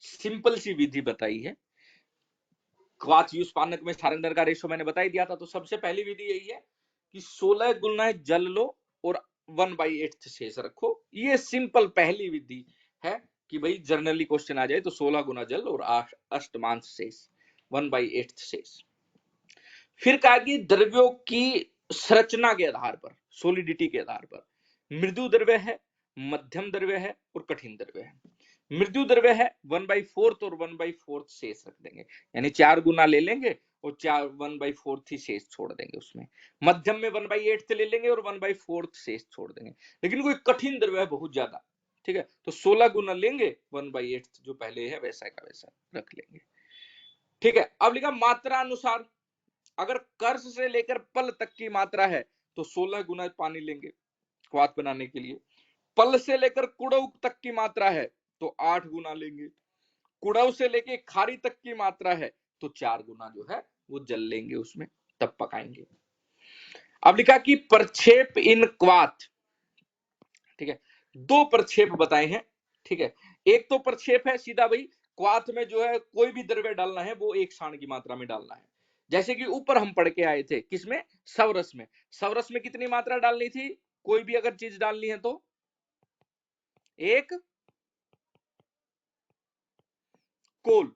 सिंपल सी विधि बताई है। क्वाथ यूज पानक में सारंगधर का रेशो मैंने बता ही दिया था, तो सबसे पहली विधि यही है कि 16 गुना जल लो और 1/8 शेष रखो, ये सिंपल पहली विधि है कि भाई जर्नली क्वेश्चन आ जाए तो 16 गुना जल और 8 शेष, 1/8 शेष। फिर कहा कि द्रव्यों की संरचना के आधार पर, सोलिडिटी के आधार पर, मृदु द्रव्य है, मध्यम द्रव्य है और कठिन द्रव्य है। मृदु द्रव्य है 1/4 और 1/4 शेष रख देंगे, यानी 4 गुना ले लेंगे और 1/4 ही शेष छोड़ देंगे उसमें। मध्यम में 1/8 ले लेंगे और 1/4 शेष छोड़ देंगे। लेकिन कोई कठिन द्रव्य है बहुत ज्यादा, ठीक है, तो 16 गुना लेंगे, 1/8 जो पहले है वैसा का वैसा रख लेंगे। ठीक है, अब लिखा मात्रा अनुसार, अगर कर्ष से लेकर पल तक की मात्रा है तो 16 गुना पानी लेंगे क्वाथ बनाने के लिए। पल से लेकर कुड़व तक की मात्रा है तो 8 गुना लेंगे। कुड़व से लेकर खारी तक की मात्रा है तो 4 गुना जो है वो जल लेंगे उसमें, तब पकाएंगे। अब लिखा कि प्रक्षेप इन क्वाथ, ठीक है, 2 प्रक्षेप बताए हैं। ठीक है, एक तो प्रक्षेप है सीधा भाई क्वाथ में जो है कोई भी द्रव्य डालना है वो 1 क्षाण की मात्रा में डालना है। जैसे कि ऊपर हम पढ़ के आए थे किसमें, सवरस में। सवरस में कितनी मात्रा डालनी थी, कोई भी अगर चीज डालनी है तो 1 कोल।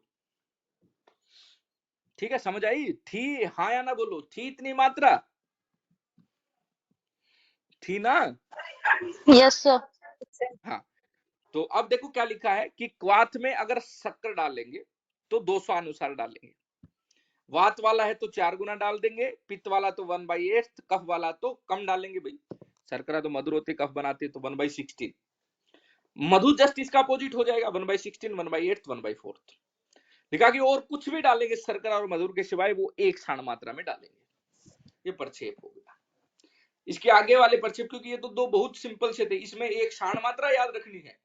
ठीक है, समझ आई थी, हाँ या ना बोलो, थी इतनी मात्रा, थी ना? Yes sir. हाँ, तो अब देखो क्या लिखा है कि क्वाथ में अगर शक्कर डालेंगे तो 200 अनुसार डालेंगे। वात वाला है तो 4 गुना डाल देंगे, पित्त वाला तो 1/8, कफ वाला तो कम डालेंगे भाई। शर्करा तो मधुर होती, कफ बनाती तो 1/16। मधु जस्ट इसका अपोजिट हो जाएगा, 1/16, 1/8, 1/4। लिखा कि और कुछ भी डालेंगे शर्करा और मधुर के सिवाय वो 1 क्षाण मात्रा में डालेंगे। ये प्रक्षेप हो गया। इसके आगे वाले प्रक्षेप, क्योंकि ये तो 2 बहुत सिंपल से थे, इसमें 1 क्षाण मात्रा याद रखनी है,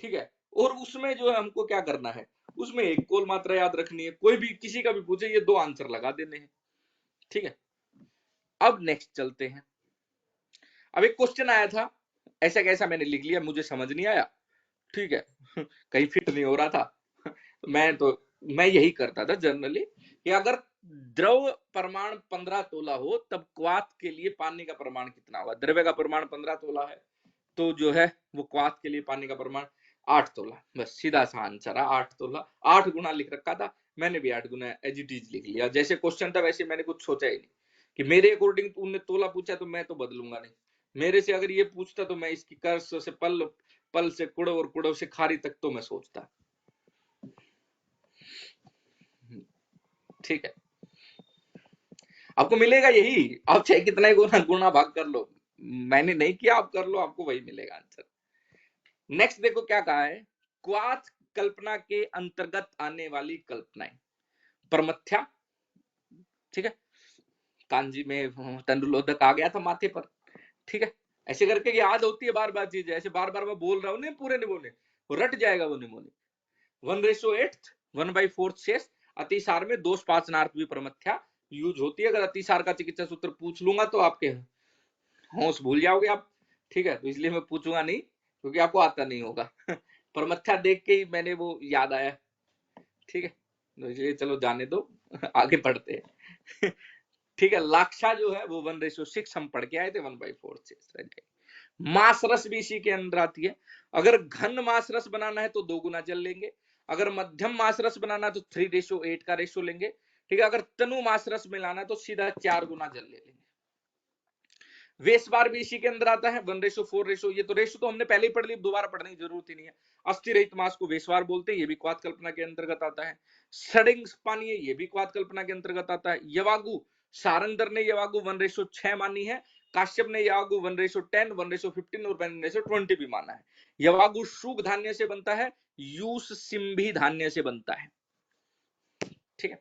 ठीक है, और उसमें जो है हमको क्या करना है, उसमें 1 कोल मात्रा याद रखनी है। कोई भी किसी का भी पूछे ये 2 आंसर लगा देने हैं। ठीक है, अब नेक्स्ट चलते हैं। अब एक क्वेश्चन आया था, ऐसा कैसा मैंने लिख लिया, मुझे समझ नहीं आया, ठीक है कहीं फिट नहीं हो रहा था मैं यही करता था जनरली कि अगर द्रव प्रमाण 15 तोला हो तब क्वाथ के लिए पानी का प्रमाण कितना होगा। द्रव्य का प्रमाण 15 तोला है तो जो है वो क्वाथ के लिए पानी का प्रमाण 8 तोला। बस सीधा सा आंसर है 8 तोला। 8 गुना लिख रखा था, मैंने भी 8 गुना एज इट इज लिख लिया। जैसे क्वेश्चन था वैसे मैंने कुछ सोचा ही नहीं कि मेरे अकॉर्डिंग तुमने तोला पूछा तो मैं तो बदलूंगा नहीं। मेरे से अगर ये पूछता तो मैं इसकी कर्ष से पल, पल से कुड़व और कुड़व से खारी तक तो मैं सोचता। ठीक है, आपको मिलेगा यही, आप चाहे कितना ही गुना गुना भाग कर लो, मैंने नहीं किया, आप कर लो, आपको वही मिलेगा आंसर। नेक्स्ट देखो क्या कहा है, क्वाथ कल्पना के अंतर्गत आने वाली कल्पनाएं। परमथ्या, ठीक है, कांजी में तंडुलोदक आ गया था माथे पर, ठीक है, ऐसे करके याद होती है बार बार चीजें, ऐसे बार बार मैं बोल रहा हूं नहीं पूरे निमोने, वो रट जाएगा वो निमोने। 1/8, 1/4 शेष। अतिसार में दोष पाचनार्थ भी परमथ्या यूज होती है। अगर अतिसार का चिकित्सा सूत्र पूछ लूंगा तो आपके होश भूल जाओगे आप, ठीक है, तो इसलिए मैं पूछूंगा नहीं क्योंकि आपको आता नहीं होगा परमथ्या देख के ही मैंने वो याद आया, ठीक है, तो इसलिए चलो जाने दो आगे पढ़ते हैं ठीक है, लाक्षा जो है वो 1/6 हम पढ़ के आए थे, 1/4 शेष रह जाएगी। मांस रस भी इसी के अंदर आती है। अगर घन मांस रस बनाना है तो 2 गुना जल लेंगे। अगर मध्यम मांस रस बनाना है तो 3:8 का रेशो लेंगे। ठीक है, अगर तनु मांस रस मिलाना है तो सीधा 4 गुना जल ले लेंगे। वेश बार भी इसी के अंदर आता है, 1:4 रेशो। ये तो रेशो तो हमने पहले ही पढ़ ली, दोबारा पढ़ने की जरूरत ही नहीं है। अस्थि रहित मांस को वेशवार बोलते हैं, ये भी क्वाथ कल्पना के अंतर्गत आता है। सडिंग पानी, ये भी क्वाथ कल्पना के अंतर्गत आता है। यवागु, सारंदर ने यवागु 1:6 मानी है। काश्यप ने यवागु 1:10, 1:15 और 1:20 भी माना है। यवागु शुग धान्य से बनता है, यूस सिंभी धान्य से बनता है। ठीक है,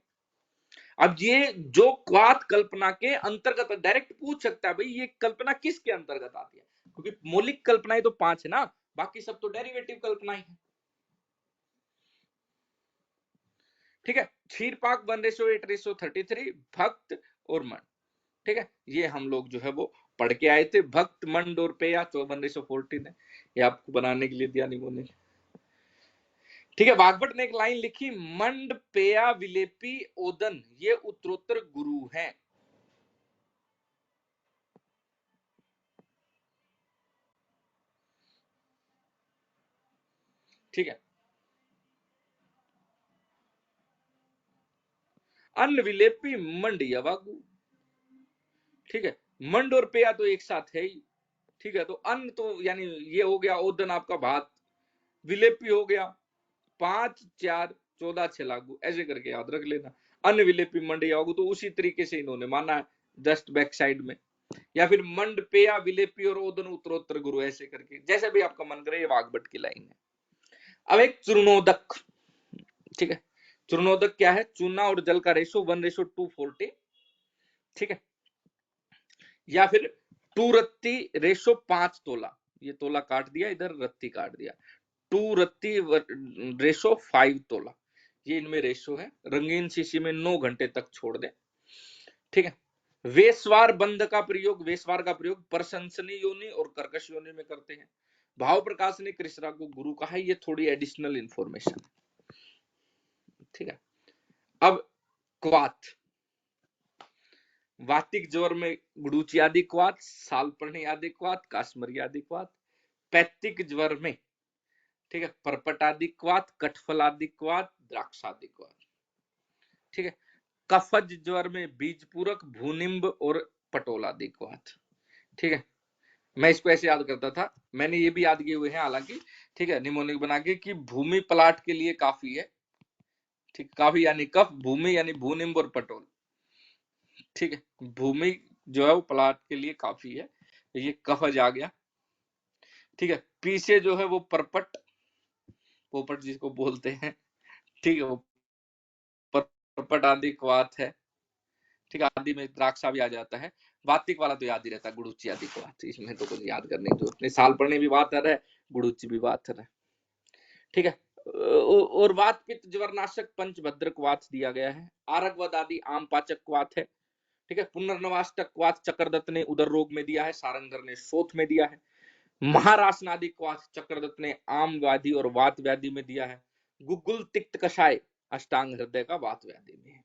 अब ये जो क्वाथ कल्पना के अंतर्गत, डायरेक्ट पूछ सकता है भाई ये कल्पना किसके अंतर्गत आती है, क्योंकि मौलिक कल्पनाएं तो 5 है ना, बाकी सब तो डेरिवेटिव कल्पनाएं हैं। ठीक है, क्षीरपाक 1:8:33, भक्त और मंड। ठीक है, ये हम लोग जो है वो पढ़ के आए थे। भक्त, मंड और पेया 1:14 है, ये आपको बनाने के लिए दिया निमोने। ठीक है, वाग्भट ने एक लाइन लिखी, मंड पेया विलेपी ओदन ये उत्तरोत्तर गुरु हैं। ठीक है, अन्न विलेपी मंड यवागु। ठीक है, मंड और पेया तो एक साथ है ही। ठीक है, तो अन्न तो यानी ये हो गया ओदन आपका भात, विलेपी हो गया 5, 4, 14, 6 लागू, ऐसे करके याद रख लेना। अनविलेपी मंड या होगा, तो उसी तरीके से इन्होंने माना है जस्ट बैक साइड में, या फिर मंड पेया विलेपी और ओदन उत्तरोत्तर गुरु, ऐसे करके जैसे भी आपका मन करे, ये वाग्भट की लाइन है। अब एक चूर्णोदक, ठीक है, चूर्णोदक क्या है? चूना और जल का रेशो 1:240, ठीक है, या फिर 2 रत्ती रेशो 5 तोला, ये तोला काट दिया, इधर रत्ती काट दिया, 2 रत्ती रेशो 5 तोला, ये इनमें रेशो है। रंगीन शीशी में 9 घंटे तक छोड़ दे, ठीक है। वेस्वार बंध का प्रयोग, वेस्वार का प्रयोग प्रशंसनीय योनि और कर्कश योनि में करते हैं। भाव प्रकाश ने कृष्णा को गुरु कहा, ये थोड़ी एडिशनल इंफॉर्मेशन, ठीक है। अब क्वाथ, वातिक ज्वर में गुड़ूची आदि क्वाथ, सालपर्णी आदि क्वाथ, काश्मीरी आदि क्वाथ। पैतिक ज्वर में, ठीक है, परपट आदि क्वाथ, कठफल आदि क्वाथ, द्राक्ष आदि क्वाथ, ठीक है। कफज ज्वर में बीज पूरक, भूनिम्ब और पटोल आदि क्वाथ, ठीक है। मैं इसको ऐसे याद करता था, मैंने ये भी याद किए हुए हैं हालांकि, ठीक है, निमोनिक बना के, कि भूमि प्लाट के लिए काफी है, ठीक, काफी यानी कफ, भूमि यानी भूनिम्ब और पटोल, ठीक है। भूमि जो है वो प्लाट के लिए काफी है, ये कफज आ गया, ठीक है। पीछे जो है वो परपट, पोपट जिसको बोलते हैं, ठीक है, वो परपट आदि क्वाथ है, ठीक है। आदि में द्राक्षा भी आ जाता है। वातिक वाला तो याद ही रहता है, गुड़ुची आदि क्वाथ, इसमें तो कुछ याद करने की जरूरत नहीं, साल पढ़ने भी वातर है, गुड़ुची भी वातर है, ठीक है। और वात पित्त ज्वरनाशक पंचभद्र क्वाथ दिया गया है। आरगवद आदि आम पाचक क्वाथ है, ठीक है। पुनर्नवाष्टक क्वाथ चक्रदत्त ने उदर रोग में दिया है, सारंगर ने शोथ में दिया है। महारासन आदि क्वाथ चक्रदत्त ने आम व्याधि और वात व्याधि में दिया है। गुगुल तिक्त कषाय अष्टांग हृदय का वात व्याधि में है,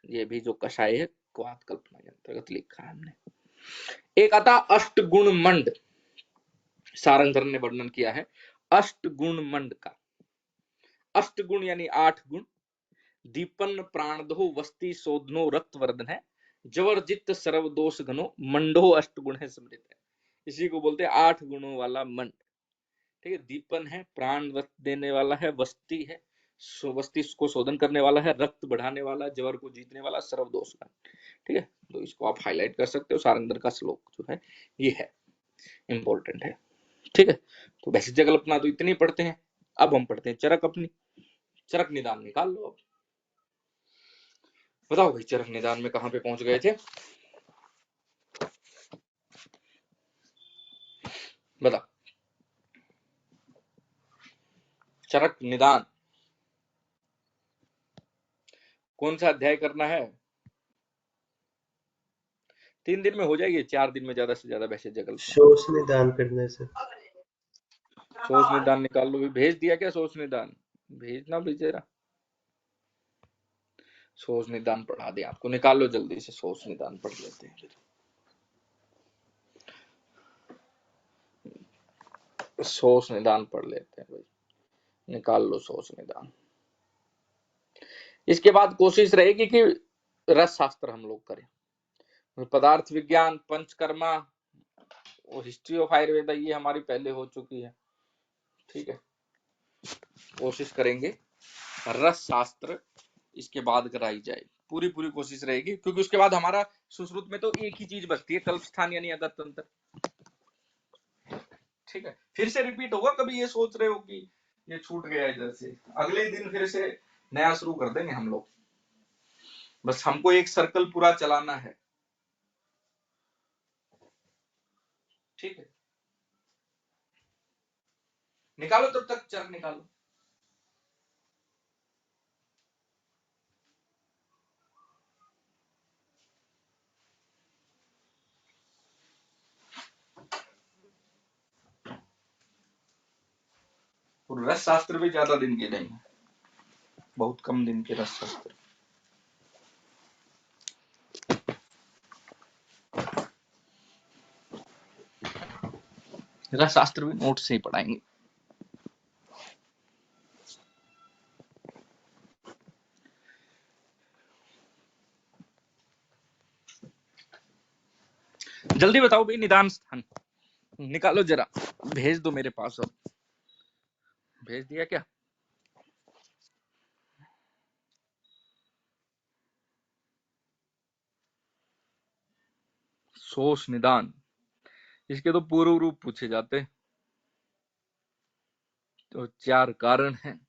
ये भी जो कषाय है क्वाथ कल्पना के अंतर्गत लिखा है हमने। एक आता अष्टगुण मंड, सारंगर ने वर्णन किया है अष्टगुण मंड का। अष्टगुण यानी 8 गुण, दीपन प्राणदो वस्ती शोधनो रक्तवर्धन है, जवरजित सर्वदोष घनो मंडो अष्टगुण है समृद्ध है, इसी को बोलते हैं 8 गुणों वाला मंड, ठीक है। दीपन है, प्राण देने वाला है, वस्ती है, वस्ती को शोधन करने वाला है, रक्त बढ़ाने वाला, जवर को जीतने वाला, सर्वदोष का, ठीक है। तो इसको आप हाईलाइट कर सकते हो, सारंगर का श्लोक जो है ये है, इंपॉर्टेंट है, ठीक है। तो वैसे कल्पना तो इतनी पढ़ते हैं। अब हम पढ़ते हैं चरक अपनी, चरक निदान निकाल लो। अब बताओ भाई, चरक निदान में कहां पे पहुंच गए थे, बताओ। चरक निदान कौन सा अध्याय करना है? 3 दिन में हो जाएगी, 4 दिन में ज्यादा से ज्यादा वैसे जगल शोष निदान करने से। सोच निदान निकाल लो। भेज दिया क्या सोच निदान? भेजना भी जरा, सोच निदान पढ़ा दे आपको, निकाल लो जल्दी से, सोच निदान पढ़ लेते हैं। सोच निदान पढ़ लेते हैं भाई, निकाल लो सोच निदान। इसके बाद कोशिश रहेगी कि रस शास्त्र हम लोग करें, पदार्थ विज्ञान, पंचकर्मा और हिस्ट्री ऑफ आयुर्वेदा ये हमारी पहले हो चुकी है, ठीक है। कोशिश करेंगे रस शास्त्र इसके बाद कराई जाए, पूरी कोशिश रहेगी, क्योंकि उसके बाद हमारा सुश्रुत में तो एक ही चीज बचती है, कल्प स्थान यानी अदर तंत्र, ठीक है। फिर से रिपीट होगा, कभी ये सोच रहे हो कि ये छूट गया इधर से, अगले दिन फिर से नया शुरू कर देंगे हम लोग, बस हमको एक सर्कल पूरा चलाना है, ठीक है। निकालो तब तक चरक निकालो। और रस शास्त्र भी ज्यादा दिन के नहीं, बहुत कम दिन के रस शास्त्र। रस शास्त्र भी नोट से ही पढ़ाएंगे। जल्दी बताओ भाई, निदान स्थान निकालो जरा, भेज दो मेरे पास। अब भेज दिया क्या? शोष निदान, इसके तो पूर्व रूप पूछे जाते। तो 4 कारण हैं,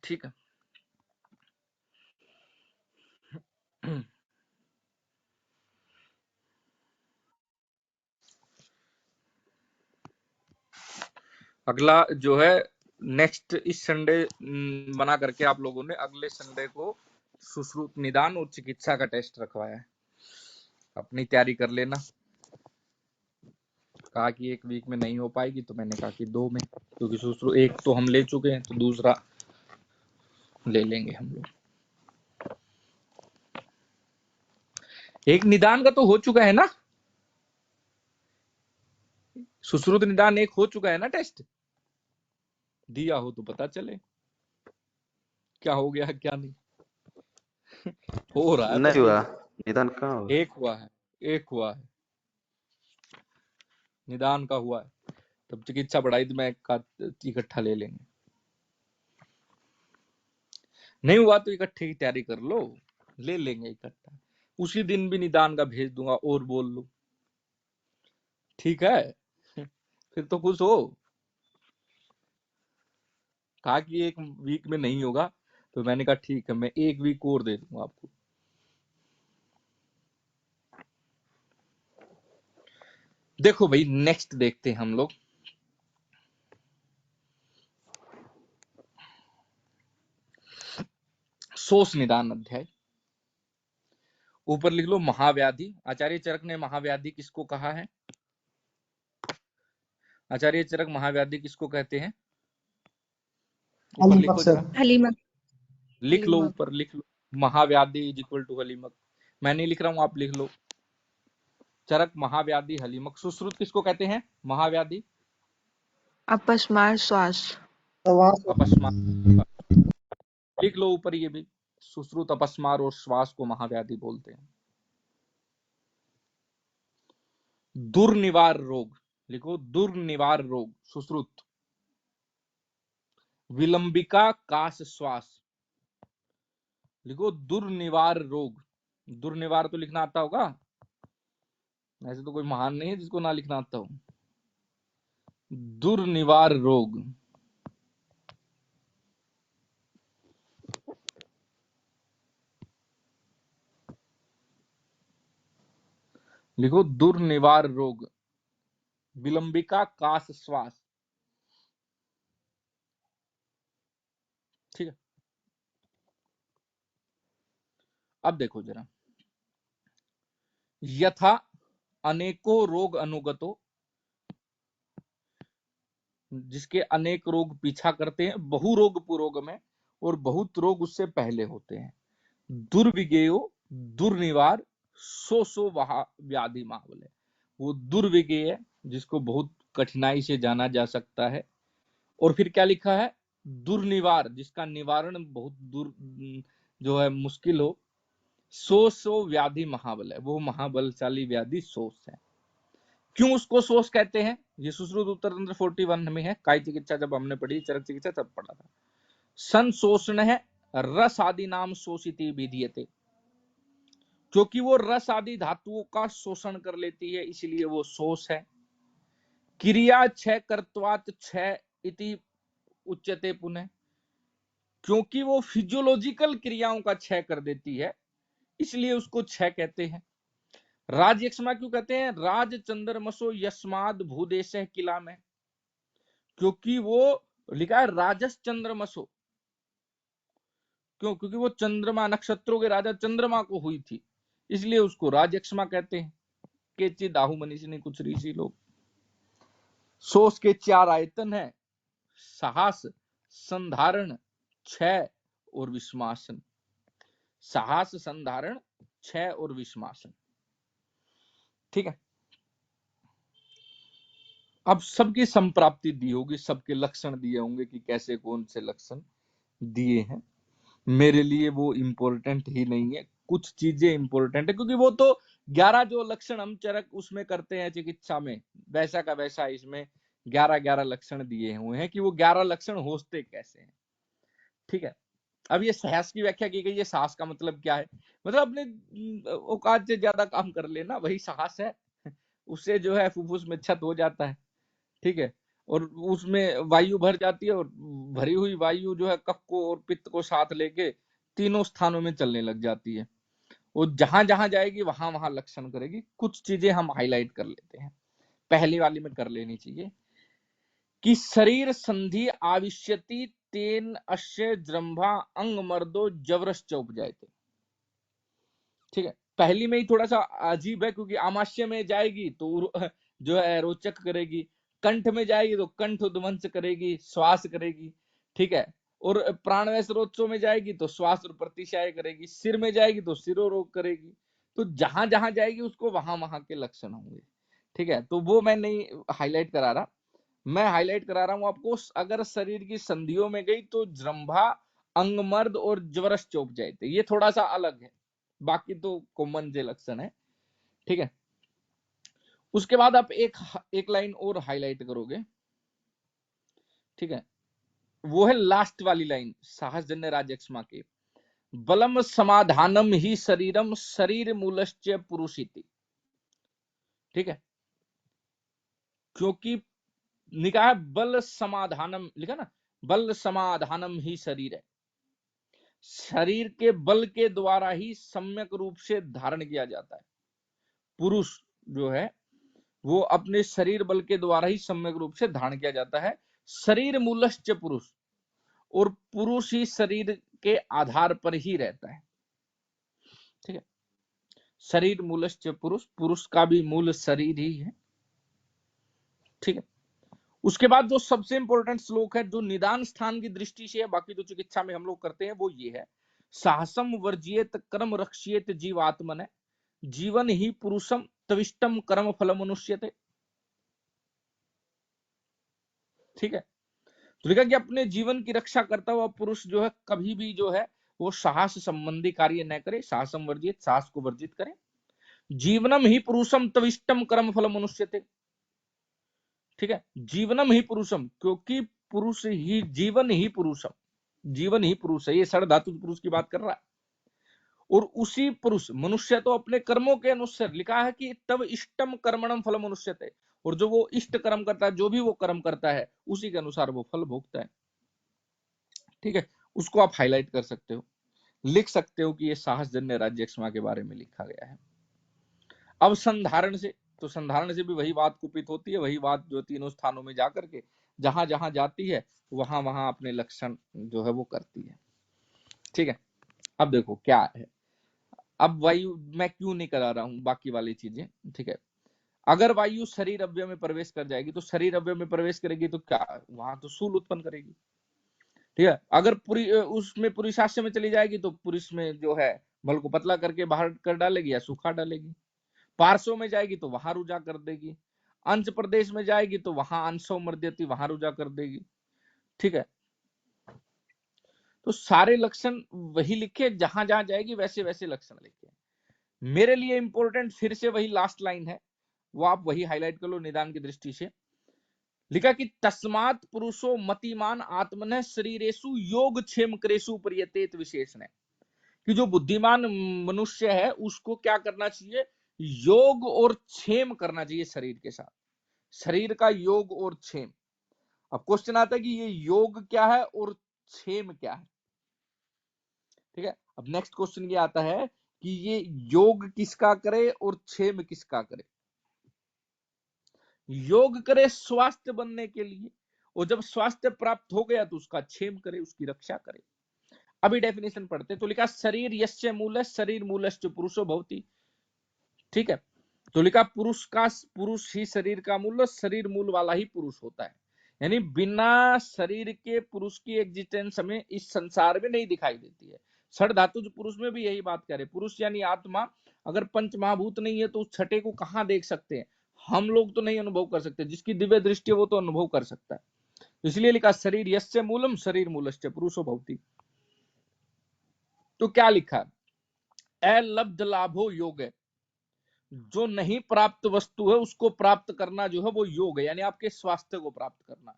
ठीक है। अगला जो है नेक्स्ट इस संडे बना करके आप लोगों ने अगले संडे को सुश्रुत निदान और चिकित्सा का टेस्ट रखवाया है, अपनी तैयारी कर लेना। कहा कि 1 वीक में नहीं हो पाएगी, तो मैंने कहा कि 2 में, क्योंकि सुश्रुत 1 तो हम ले चुके हैं, तो दूसरा ले लेंगे हम लोग। एक निदान का तो हो चुका है ना, सुश्रुत निदान 1 हो चुका है ना टेस्ट, दिया हो तो पता चले क्या हो गया क्या नहीं। हो रहा है नहीं बस, हुआ निदान कहाँ हुआ? 1 हुआ है, 1 हुआ है, निदान का हुआ है। तब चिकित्सा बढ़ाई तो मैं इकट्ठा ले लेंगे, नहीं हुआ तो इकट्ठे की तैयारी कर लो, ले लेंगे इकट्ठा। उसी दिन भी निदान का भेज दूंगा और बोल लो, ठीक है। फिर तो खुश हो। कहा कि 1 वीक में नहीं होगा, तो मैंने कहा ठीक है, मैं 1 वीक और दे दूंगा आपको। देखो भाई, नेक्स्ट देखते हैं हम लोग। शोष निदान अध्याय, ऊपर लिख लो महाव्याधि। आचार्य चरक ने महाव्याधि किसको कहा है? आचार्य चरक महाव्याधि किसको कहते हैं? ऊपर लिखो जरा, हलीमक। लिख लो, ऊपर लिख लो, महाव्याधि इज इक्वल टू हलीमक। मैं नहीं लिख रहा हूं, आप लिख लो। चरक महाव्याधि हलीमक। सुश्रुत किसको कहते हैं? महाव्याधि अपस्मार श्वास। अपस्मार, लिख लो ऊपर ये भी, सुश्रुत अपस्मार और श्वास को महाव्याधि बोलते हैं। दुर्निवार रोग, लिखो दुर्निवार रोग सुश्रुत। विलंबिका काश श्वास, लिखो दुर्निवार रोग। दुर्निवार तो लिखना आता होगा, ऐसे तो कोई महान नहीं है जिसको ना लिखना आता हो। दुर्निवार रोग, लिखो दुर्निवार रोग, विलंबिका काश श्वास, ठीक है। अब देखो जरा, यथा अनेको रोग अनुगतो, जिसके अनेक रोग पीछा करते हैं, बहु रोग पुरोग में, और बहुत रोग उससे पहले होते हैं। दुर्विगेयो दुर्निवार सो व्याधि मावले, वो दुर्विगेय जिसको बहुत कठिनाई से जाना जा सकता है। और फिर क्या लिखा है? दुर्निवार, जिसका निवारण बहुत दूर जो है मुश्किल हो। सो व्याधि महाबल है, वो महाबलशाली व्याधि शोष है। क्यों उसको शोष कहते हैं? ये सुश्रुत उत्तर तंत्र 41 में है। काय चिकित्सा जब हमने पढ़ी, चरक चिकित्सा तब पढ़ा था। संशोषण है रस आदि नाम शोषिति विधीयते, क्योंकि वो रस आदि धातुओं का शोषण कर लेती है, इसलिए वो शोष है। क्रिया क्षय कर्त्वात् क्षय इति उच्यते पुनः, क्योंकि वो फिजियोलॉजिकल क्रियाओं का क्षय कर देती है, इसलिए उसको क्षय कहते हैं। राज यक्ष्मा क्यों कहते हैं? राज चंद्रमसो यस्माद भूदेश किला में, क्योंकि वो लिखा है राजस चंद्रमसो, क्यों? क्योंकि वो चंद्रमा, नक्षत्रों के राजा चंद्रमा को हुई थी, इसलिए उसको राजयक्ष्मा कहते हैं। केचित दाहु मनीषी ने कुछ ऋषि लोग। शोष के 4 आयतन है, साहस, संधारण, क्षय और विस्मासन। साहस, संधारण, क्षय और विस्मासन, ठीक है। अब सबकी संप्राप्ति दी होगी, सबके लक्षण दिए होंगे कि कैसे कौन से लक्षण दिए हैं। मेरे लिए वो इंपॉर्टेंट ही नहीं है, कुछ चीजें इंपॉर्टेंट है, क्योंकि वो तो 11 जो लक्षण हम चरक उसमें करते हैं चिकित्सा में, वैसा का वैसा इसमें 11 लक्षण दिए हुए हैं कि वो 11 लक्षण होते कैसे हैं, ठीक है। अब ये साहस की व्याख्या की गई है। साहस का मतलब क्या है? मतलब अपने औकात से ज्यादा काम कर लेना, वही साहस है। उससे जो है फुफ्फुस में छत हो जाता है, ठीक है, और उसमें वायु भर जाती है, और भरी हुई वायु जो है कफ को और पित्त को साथ लेके तीनों स्थानों में चलने लग जाती है। वो जहां जहां जाएगी वहां वहां लक्षण करेगी। कुछ चीजें हम हाईलाइट कर लेते हैं, पहली वाली में कर लेनी चाहिए कि शरीर संधि आविश्यति तेन अश्य जृंभा अंग मर्दो जवरश्च उपजायते। ठीक है, पहली में ही थोड़ा सा अजीब है, क्योंकि आमाशय में जाएगी तो जो है रोचक करेगी, कंठ में जाएगी तो कंठ उद्वंस करेगी, श्वास करेगी, ठीक है, और प्राणवय स्रोतों में जाएगी तो श्वास और प्रतिशय करेगी, सिर में जाएगी तो सिरोरोग करेगी। तो जहां जहां जाएगी उसको वहां वहां के लक्षण होंगे, ठीक है। तो वो मैं नहीं हाईलाइट करा रहा, मैं हाईलाइट करा रहा हूं आपको, अगर शरीर की संधियों में गई तो जृंभा अंगमर्द और ज्वरश्च उपजायते, ये थोड़ा सा अलग है, बाकी तो कॉमन जे लक्षण है, ठीक है। उसके बाद आप एक लाइन और हाईलाइट करोगे, ठीक है, वो है लास्ट वाली लाइन साहसजन्य राजयक्ष्मा के, बलम समाधानम ही शरीरम शरीर मूलश्च पुरुषिति। ठीक है, क्योंकि निकाह बल समाधानम लिखा ना, बल समाधानम ही शरीर है, शरीर के बल के द्वारा ही सम्यक रूप से धारण किया जाता है। पुरुष जो है वो अपने शरीर बल के द्वारा ही सम्यक रूप से धारण किया जाता है। शरीर मूलश्च पुरुष, और पुरुष ही शरीर के आधार पर ही रहता है, ठीक है। शरीर मूलश्च पुरुष, पुरुष का भी मूल शरीर ही है, ठीक है। उसके बाद जो सबसे इंपॉर्टेंट श्लोक है, जो निदान स्थान की दृष्टि से है, बाकी जो चिकित्सा में हम लोग करते हैं वो ये है, साहसम वर्जियेत कर्म रक्षियेत जीवात्मने जीवन ही पुरुषम तविष्टम कर्म फल मनुष्यते। ठीक है, तो लिखा कि अपने जीवन की रक्षा करता हुआ पुरुष जो है कभी भी जो है वो साहस संबंधी कार्य न करे, साहसम वर्जित, साहस को वर्जित करे। जीवनम ही पुरुषम तविष्टम कर्म फल मनुष्यते। ठीक है, जीवनम ही पुरुषम, क्योंकि पुरुष ही जीवन ही पुरुषम, जीवन ही पुरुष है, ये षड धातु पुरुष की बात कर रहा है। और उसी पुरुष मनुष्य तो अपने कर्मों के अनुसार, लिखा है कि तब इष्टम कर्मणम फल मनुष्यते, और जो वो इष्ट कर्म करता है, जो भी वो कर्म करता है उसी के अनुसार वो फल भोगता है। ठीक है, उसको आप हाईलाइट कर सकते हो, लिख सकते हो कि ये साहसजन्य राज्यक्ष्मा के बारे में लिखा गया है। अब संधारण से, तो संधारण से भी वही बात कुपित होती है, वही बात जो तीनों स्थानों में जाकर के जहां जहां जाती है वहां वहां अपने लक्षण जो है वो करती है। ठीक है, अब देखो क्या है, अब वायु मैं क्यों नहीं करा रहा हूं बाकी वाली चीजें, ठीक है। अगर वायु शरीर अवयव में प्रवेश कर जाएगी तो शरीर अवयव में प्रवेश करेगी तो क्या, वहां तो शूल उत्पन्न करेगी, ठीक है। अगर पूरी उसमें पुरुषाशय में चली जाएगी तो पुरुष में जो है बल को पतला करके बाहर कर डालेगी या सूखा डालेगी। पार्श्व में जाएगी तो वहां रुजा कर देगी, अंश प्रदेश में जाएगी तो वहां अंशो मर्द्यति, वहां रुजा कर देगी, ठीक है। तो सारे लक्षण वही लिखे, जहां जहां जाएगी वैसे वैसे लक्षण लिखे। मेरे लिए इंपॉर्टेंट फिर से वही लास्ट लाइन है, वो आप वही हाईलाइट कर लो निदान की दृष्टि से। लिखा कि तस्मात् पुरुषो मतिमान आत्मन शरीरेषु योग क्षेम क्रेषु प्रियतेत विशेषण, कि जो बुद्धिमान मनुष्य है उसको क्या करना चाहिए, योग और क्षेम करना चाहिए शरीर के साथ, शरीर का योग और क्षेम। अब क्वेश्चन आता है कि ये योग क्या है और क्षेम क्या है, ठीक है। अब नेक्स्ट क्वेश्चन ये आता है कि ये योग किसका करे और क्षेम किसका करे। योग करे स्वास्थ्य बनने के लिए, और जब स्वास्थ्य प्राप्त हो गया तो उसका क्षेम करे, उसकी रक्षा करे। अभी डेफिनेशन पढ़ते, तो लिखा शरीर यस्य मूल शरीर मूलश्च पुरुषो भवति। ठीक है, तो लिखा पुरुष ही शरीर का मूल, शरीर मूल वाला ही पुरुष होता है, यानी बिना शरीर के पुरुष की एग्जिस्टेंस हमें इस संसार में नहीं दिखाई देती है। षड धातु पुरुष में भी यही बात करे, पुरुष यानी आत्मा, अगर पंच महाभूत नहीं है तो उस छठे को कहां देख सकते हैं, हम लोग तो नहीं अनुभव कर सकते, जिसकी दिव्य दृष्टि है वो तो अनुभव कर सकता है। इसलिए लिखा शरीर यस्य मूलम शरीर मूलश्च पुरुषो भवति। तो क्या लिखा, अलब्ध लाभो योग है, जो नहीं प्राप्त वस्तु है उसको प्राप्त करना जो है वो योग है, यानी आपके स्वास्थ्य को प्राप्त करना।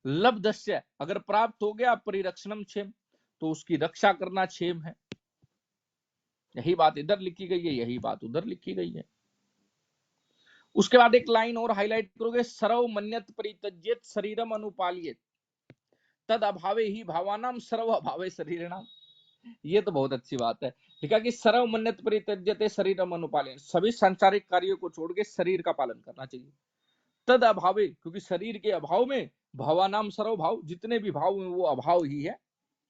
लब्धस्य, अगर प्राप्त हो गया परिरक्षणम क्षेम, तो उसकी रक्षा करना क्षेम है। यही बात इधर लिखी गई है, यही बात उधर लिखी गई है। उसके बाद एक लाइन और हाईलाइट करोगे, सर्व मन्यत परित्यज्येत शरीरम अनुपाल्येत तद अभावे ही भावानाम सर्व अभावे शरीरणाम। ये तो बहुत अच्छी बात है। लिखा कि सर्व मन्यत परित्यज्यते शरीरम अनुपाल्येत, सभी सांसारिक कार्यों को छोड़ के शरीर का पालन करना चाहिए। तद अभावे, क्योंकि शरीर के अभाव में भावानाम सर्व भाव, जितने भी भाव हैं वो अभाव ही है।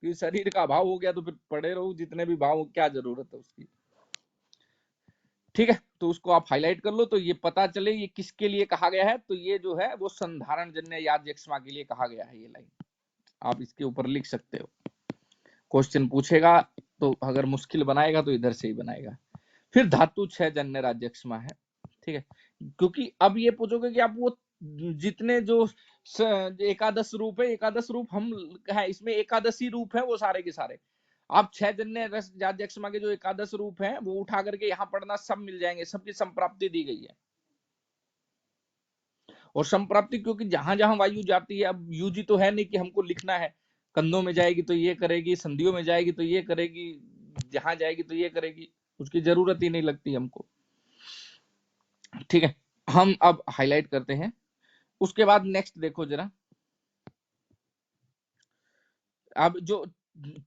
क्योंकि शरीर का अभाव हो गया तो फिर पड़े रहो, जितने भी भाव, क्या जरूरत है उसकी। ठीक है, तो उसको आप हाईलाइट कर लो तो ये पता चले ये किसके लिए कहा गया है। तो ये जो है वो संधारण जन्य याद यक्ष्मा के लिए कहा गया है। ये लाइन आप इसके ऊपर लिख सकते हो। क्वेश्चन पूछेगा तो अगर मुश्किल बनाएगा तो इधर से ही बनाएगा। फिर धातु 6 जन्य राज्यक्षमा है। ठीक है, क्योंकि अब ये पूछोगे कि आप वो जितने जो एकादश रूप है, एकादश रूप हम है इसमें एकादशी रूप है वो सारे के सारे, आप 6 जन्य राज्यक्षमा के जो एकादश रूप हैं वो उठा करके यहाँ पढ़ना, सब मिल जाएंगे, सबकी संप्राप्ति दी गई है। और संप्राप्ति क्योंकि जहां जहां वायु जाती है, अब यूजी तो है नहीं कि हमको लिखना है कंधों में जाएगी तो ये करेगी, संधियों में जाएगी तो ये करेगी, जहां जाएगी तो ये करेगी, उसकी जरूरत ही नहीं लगती हमको। ठीक है, हम अब हाईलाइट करते हैं। उसके बाद नेक्स्ट देखो जरा, अब जो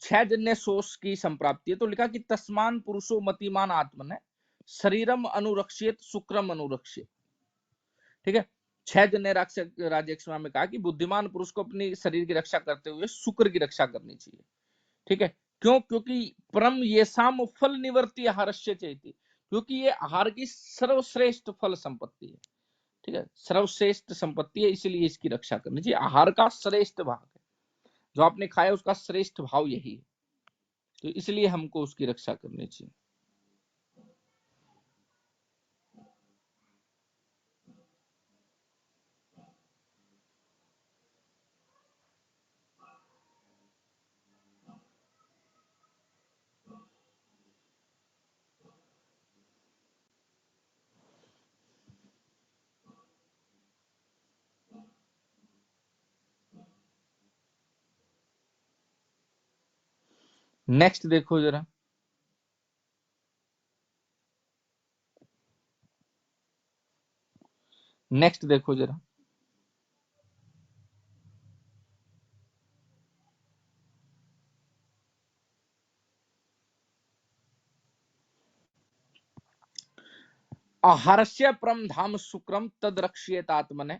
6 जन्य शोष की संप्राप्ति है तो लिखा कि तस्मान पुरुषो मतिमान आत्मन है शरीरम अनुरक्षित शुक्रम अनुरक्षित। ठीक है, 6 जन्य राज्यक्षमा में कहा कि बुद्धिमान पुरुष को अपनी शरीर की रक्षा करते हुए शुक्र की रक्षा करनी चाहिए। ठीक है, क्यों? क्योंकि परम ये साम फल निवर्ती आहारस्य चेती, क्योंकि ये आहार की सर्वश्रेष्ठ फल संपत्ति है। ठीक है, सर्वश्रेष्ठ संपत्ति है, इसीलिए इसकी रक्षा करनी चाहिए। आहार का श्रेष्ठ भाग है, जो आपने खाया उसका श्रेष्ठ भाव यही है, तो इसलिए हमको उसकी रक्षा करनी चाहिए। नेक्स्ट देखो जरा, नेक्स्ट देखो जरा, आहारस्य परम धाम शुक्रम तद रक्षित आत्मने,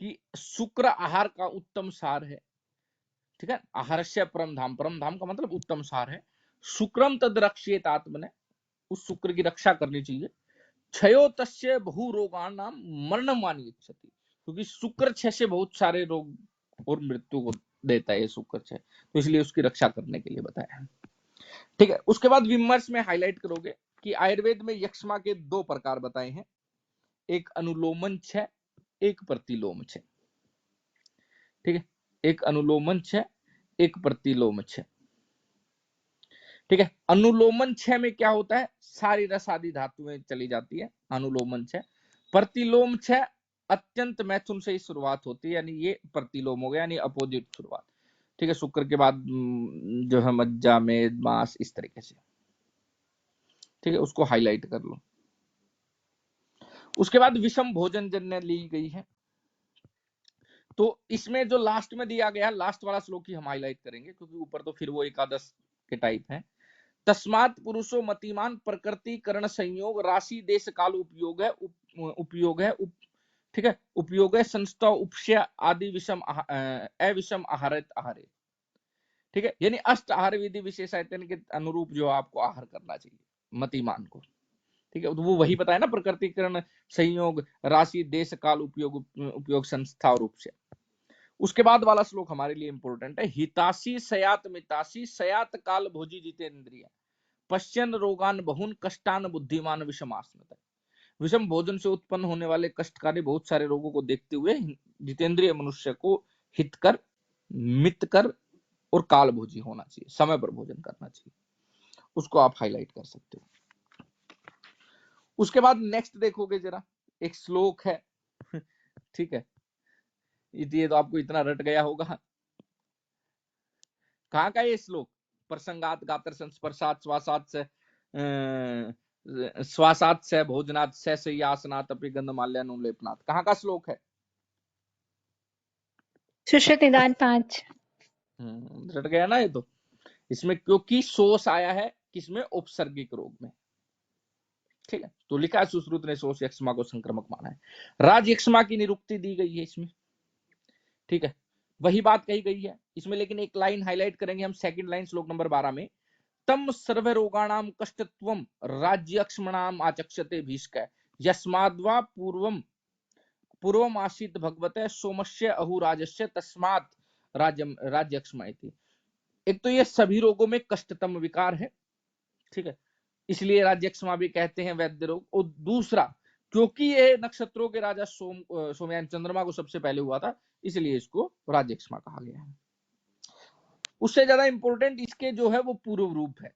कि शुक्र आहार का उत्तम सार है। ठीक है, आहारस्य परम धाम, परम धाम का मतलब उत्तम सार है। शुक्रम तद रक्षित आत्मने, उस शुक्र की रक्षा करनी चाहिए। क्षयो तस्य बहु रोगाणाम मरणम वानी इच्छति, क्योंकि शुक्र 6 से बहुत सारे रोग और मृत्यु को देता है। शुक्र 6, तो इसलिए उसकी रक्षा करने के लिए बताया है। ठीक है, उसके बाद विमर्श में हाईलाइट करोगे कि आयुर्वेद में यक्ष्मा के 2 प्रकार बताए हैं, एक अनुलोमन 6, एक प्रतिलोम 6। ठीक है, एक अनुलोमन 6, एक प्रतिलोम 6। ठीक है, अनुलोमन 6 में क्या होता है, सारी रस आदि धातुएं चली जाती है अनुलोमन 6। प्रतिलोम 6 अत्यंत मैथुन से ही शुरुआत होती है, यानी ये प्रतिलोम हो गया, यानी अपोजिट शुरुआत। ठीक है, शुक्र के बाद जो है मज्जा में मांस, इस तरीके से। ठीक है, उसको हाईलाइट कर लो। उसके बाद विषम भोजन जन्य ली गई है, तो इसमें जो लास्ट में दिया गया, लास्ट वाला श्लोक ही हम हाईलाइट करेंगे, क्योंकि ऊपर तो फिर वो एकादश के टाइप है। तस्मात् पुरुषो मतिमान प्रकृति करण संयोग राशि देश काल उपयोग है, उपयोग है ठीक है, उपयोग है संस्था उपशय आदि विषम अविषम आहारित आहारे। ठीक है, यानी अष्ट आहार विधि विशेषायतन के अनुरूप जो आपको आहार करना चाहिए मतिमान को। ठीक है, तो वो वही बताया ना, प्रकृतिकरण संयोग राशि देश काल उपयोग, उपयोग संस्था और उपशय। उसके बाद वाला श्लोक हमारे लिए इंपॉर्टेंट है, हितासी सयात मितासी सयात काल भोजी जितेंद्रिय पश्चन रोगान बहुन कष्टान बुद्धिमान विषमास्मत। विषम भोजन से उत्पन्न होने वाले कष्टकारी बहुत सारे रोगों को देखते हुए जितेंद्रिय मनुष्य को हितकर, मितकर और काल भोजी होना चाहिए, समय पर भोजन करना चाहिए। उसको आप हाईलाइट कर सकते हो। उसके बाद नेक्स्ट देखोगे जरा, एक श्लोक है ठीक है, ये तो आपको इतना रट गया होगा कहाँ का ये श्लोक? प्रसंगात गात्र संस्पर्शात श्वासात से श्वासात से भोजनात् से शय्यासनात् अपि गंधमाल्यानुलेपनात्, कहाँ का श्लोक है? सुश्रुत निदान 5। रट गया ना ये तो। इसमें क्योंकि सोस आया है किसमें? उपसर्गिक रोग में। ठीक है, तो लिखा है सुश्रुत ने सोस यक्ष्मा को संक्रमक माना है। राज यक्ष्मा की निरुक्ति दी गई है इसमें। ठीक है, वही बात कही गई है इसमें, लेकिन एक लाइन हाईलाइट करेंगे हम, सेकंड लाइन श्लोक नंबर 12 में। तम सर्वरोगाणाम कष्टत्वम राज्यक्ष्मणाम आचक्षते भीष्क यस्माद्वा पूर्वम आसीत भगवते सोमस्य अहुराजस्य तस्मात् राज्यक्ष्मा इति। एक तो ये सभी रोगों में कष्टतम विकार है, ठीक है, इसलिए राज्यक्ष्मा भी कहते हैं वैद्य रोग। और दूसरा, क्योंकि ये नक्षत्रों के राजा सोमयान चंद्रमा को सबसे पहले हुआ था, इसलिए इसको राज्यक्ष्मा कहा गया है। उससे ज्यादा इंपॉर्टेंट इसके जो है वो पूर्व रूप है।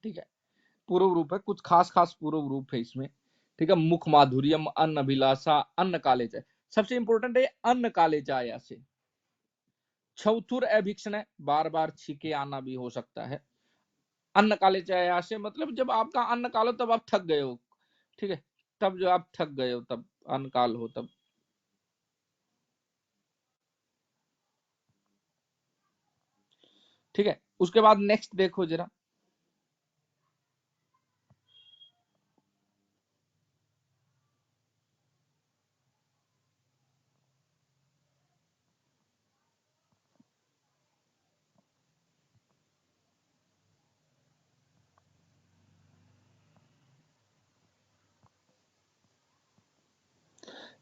ठीक है, पूर्व रूप है, कुछ खास पूर्व रूप है इसमें। ठीक है, मुख माधुर्यम, अन्न अभिलाषा, अन्न काले चाय, सबसे इंपॉर्टेंट है अन्न काले चाय से। छौथुर अभिक्षण, बार बार छीके आना भी हो सकता है। अन्न काले चाय से मतलब जब आपका अन्न काल हो तब आप थक गए हो। ठीक है, तब जो आप थक गए हो तब अन्न काल हो तब। ठीक है, उसके बाद नेक्स्ट देखो जरा,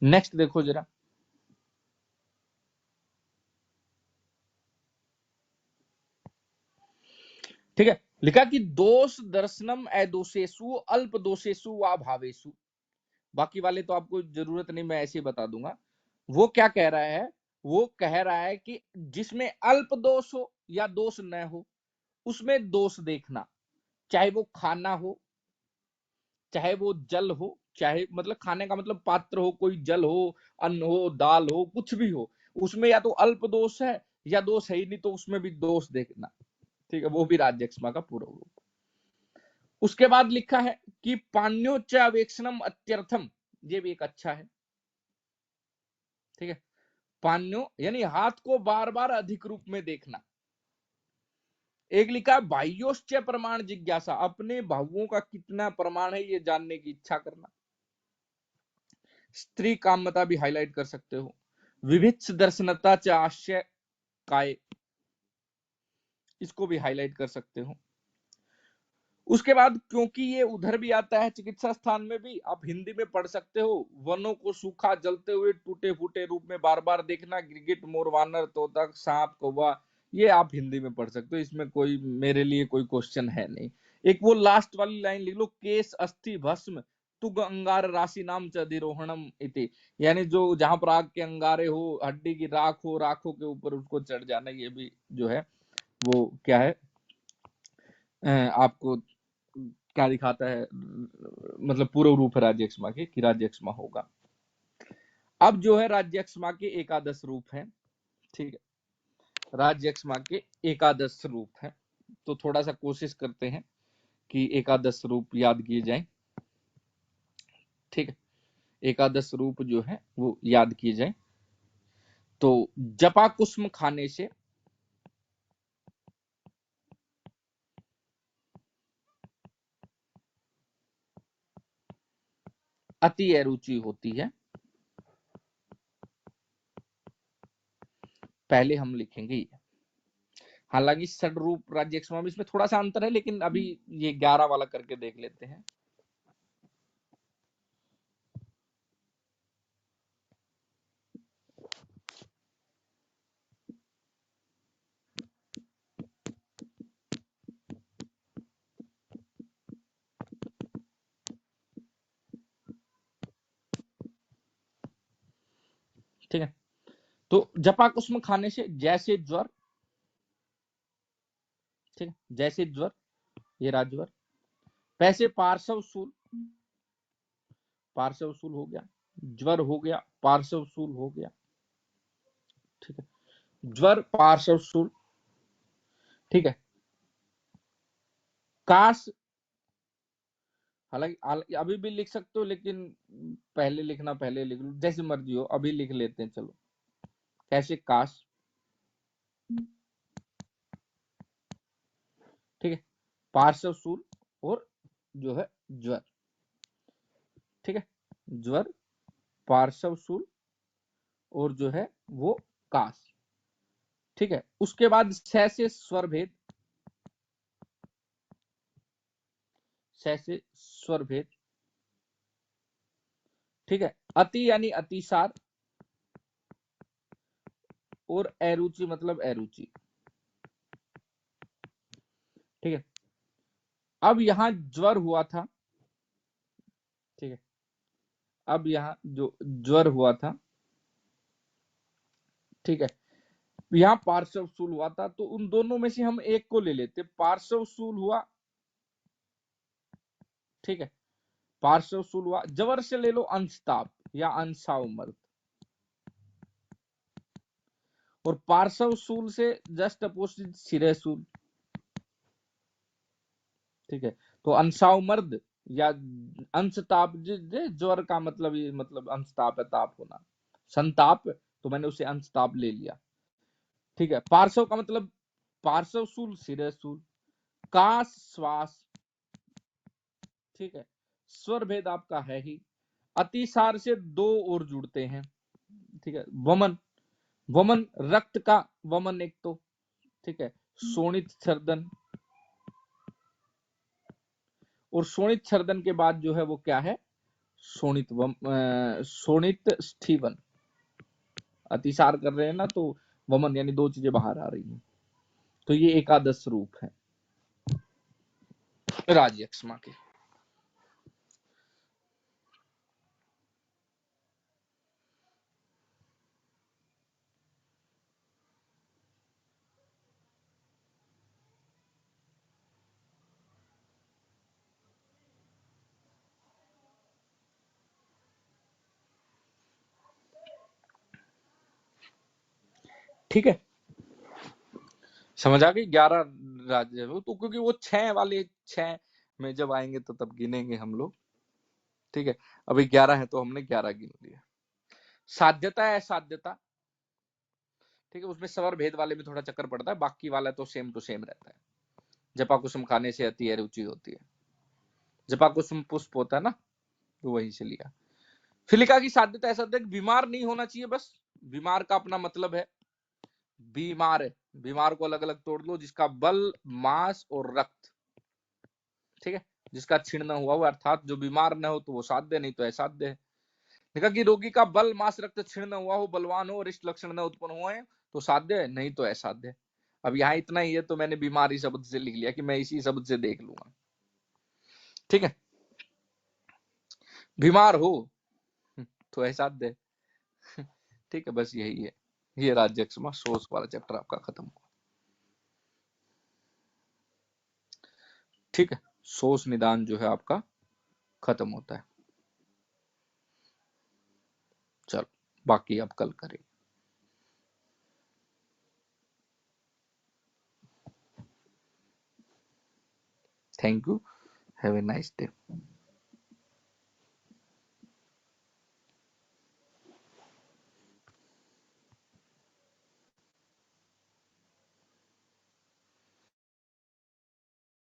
नेक्स्ट देखो जरा। ठीक है, लिखा कि दोष दर्शनम अदोषेषु अल्प दोषेषु वा भावेषु। बाकी वाले तो आपको जरूरत नहीं, मैं ऐसे ही बता दूंगा। वो क्या कह रहा है? वो कह रहा है कि जिसमें अल्प दोष हो या दोष न हो, उसमें दोष देखना, चाहे वो खाना हो, चाहे वो जल हो, चाहे मतलब खाने का मतलब पात्र हो, कोई जल हो, अन्न हो, दाल हो, कुछ भी हो, उसमें या तो अल्प दोष है या दोष है ही नहीं, तो उसमें भी दोष देखना। ठीक है, वो भी राज्यक्ष्मा का पूर्व रूप। उसके बाद लिखा है कि पाण्योच्चावेक्षणम अत्यर्थम, ये भी एक अच्छा है। ठीक है, पाण्यो यानी हाथ को बार बार अधिक रूप में देखना। एक लिखा है बाह्योश्च प्रमाण जिज्ञासा, अपने भावों का कितना प्रमाण है ये जानने की इच्छा करना। स्त्री कामता भी हाईलाइट कर सकते हो। विभित्स दर्शनता च आश्चर्य काय, इसको भी हाईलाइट कर सकते हो। उसके बाद क्योंकि ये उधर भी आता है चिकित्सा स्थान में भी, आप हिंदी में पढ़ सकते हो। वनों को सूखा जलते हुए टूटे फूटे रूप में बार बार देखना, गिरगिट, मोर, वानर, तोता, सांप, कौवा, ये आप हिंदी में पढ़ सकते हो, इसमें कोई मेरे लिए कोई क्वेश्चन है नहीं। एक वो लास्ट वाली लाइन लिख लो, केस अस्थि भस्म तुग अंगार राशि नाम च अधिरोहणम इति, यानी जो जहां पर आग के अंगारे हो, हड्डी की राख हो, राखों के ऊपर उसको चढ़ जाना, ये भी जो है वो क्या है, आपको क्या दिखाता है, मतलब पूर्व रूप है राज्यक्ष्मा के कि राज्यक्ष्मा होगा। अब जो है राज्यक्ष्मा के एकादश रूप हैं। ठीक है, राज्यक्ष्मा के एकादश रूप हैं, तो थोड़ा सा कोशिश करते हैं कि एकादश रूप याद किए जाएं। ठीक है, एकादश रूप जो है वो याद किए जाएं। तो जपा कुसुम खाने से अति अरुचि होती है। पहले हम लिखेंगे ये, हालांकि षड रूप राज्यक्ष्मा में इसमें थोड़ा सा अंतर है, लेकिन अभी ये 11 वाला करके देख लेते हैं। ठीक है, तो जपा कुसुम खाने से जैसे ज्वर, ठीक है, जैसे ज्वर, ये राजवर, वैसे पार्श्व शूल, पार्श्व शूल हो गया, ज्वर हो गया, पार्श्व शूल हो गया। ठीक है, ज्वर, पार्श्व शूल, ठीक है। काश, हालांकि अभी भी लिख सकते हो, लेकिन पहले लिखना पहले लिख लो, जैसे मर्जी हो, अभी लिख लेते हैं। चलो, कैसे? काश, ठीक है, पार्श्व शूल और जो है ज्वर, ठीक है, ज्वर, पार्श्व शूल और जो है वो काश, ठीक है। उसके बाद स से स्वर भेद, स से स्वर भेद, ठीक है। अति यानी अतिसार और अरुचि मतलब अरुचि, ठीक है। अब यहां ज्वर हुआ था, ठीक है, अब यहां जो ज्वर हुआ था, ठीक है, यहां पार्श्व शूल हुआ था, तो उन दोनों में से हम एक को ले लेते। पार्श्व शूल हुआ, ठीक है, पार्श्व शूल हुआ। जबर से ले लो अंशताप या अंशावमर्द, और पार्श्व शूल से जस्ट अपोजिट सिरे शूल, ठीक है। तो अंशावमर्द या अंशताप, ज्वर का मतलब ये मतलब अंशताप है, ताप होना, संताप, तो मैंने उसे अंशताप ले लिया, ठीक है। पार्श्व का मतलब पार्श्व शूल, सिरे शूल, काश, श्वास, ठीक है। स्वर भेद आपका है ही। अतिसार से दो और जुड़ते हैं, ठीक है। वमन, वमन रक्त का वमन एक तो, ठीक है। शोणित छर्दन, और शोणित छर्दन के बाद जो है वो क्या है? शोणित शोणित स्थिवन। अतिसार कर रहे हैं ना, तो वमन यानी दो चीजें बाहर आ रही हैं, तो ये एकादश रूप है राजयक्ष्मा के। ठीक है, समझ आ गई? 11 राज्य है तो, क्योंकि वो 6 वाले 6 में जब आएंगे तो तब गिनेंगे हम लोग, ठीक है। अभी 11 है तो हमने 11 गिन लिया। साध्यता है असाध्यता, ठीक है, उसमें स्वर भेद वाले में थोड़ा चक्कर पड़ता है, बाकी वाला तो सेम टू सेम रहता है। जपा कुसुम खाने से अति रुचि होती है, जपा कुसुम पुष्प होता है ना, तो वहीं से लिया। फिलिका की साध्यता ऐसा था कि बीमार नहीं होना चाहिए, बस बीमार का अपना मतलब है, बीमार है, बीमार को अलग अलग तोड़ लो, जिसका बल, मांस और रक्त, ठीक है, जिसका क्षीण न हुआ हो, अर्थात जो बीमार न हो तो वो साध्य, नहीं तो असाध्य है। देखा कि रोगी का बल, मांस, रक्त क्षीण न हुआ हो, बलवान हो, रिष्ट लक्षण न उत्पन्न हुए तो साध्य है, नहीं तो असाध्य है। अब यहाँ इतना ही है, तो मैंने बीमारी शब्द से लिख लिया कि मैं इसी शब्द से देख लूंगा, ठीक है। बीमार हो तो असाध्य है, ठीक है, बस यही है। ये राज्यक्षमा शोष वाला चैप्टर आपका खत्म हुआ, ठीक है। शोष निदान जो है आपका खत्म होता है। चलो, बाकी आप कल करें। Thank you, have a nice day.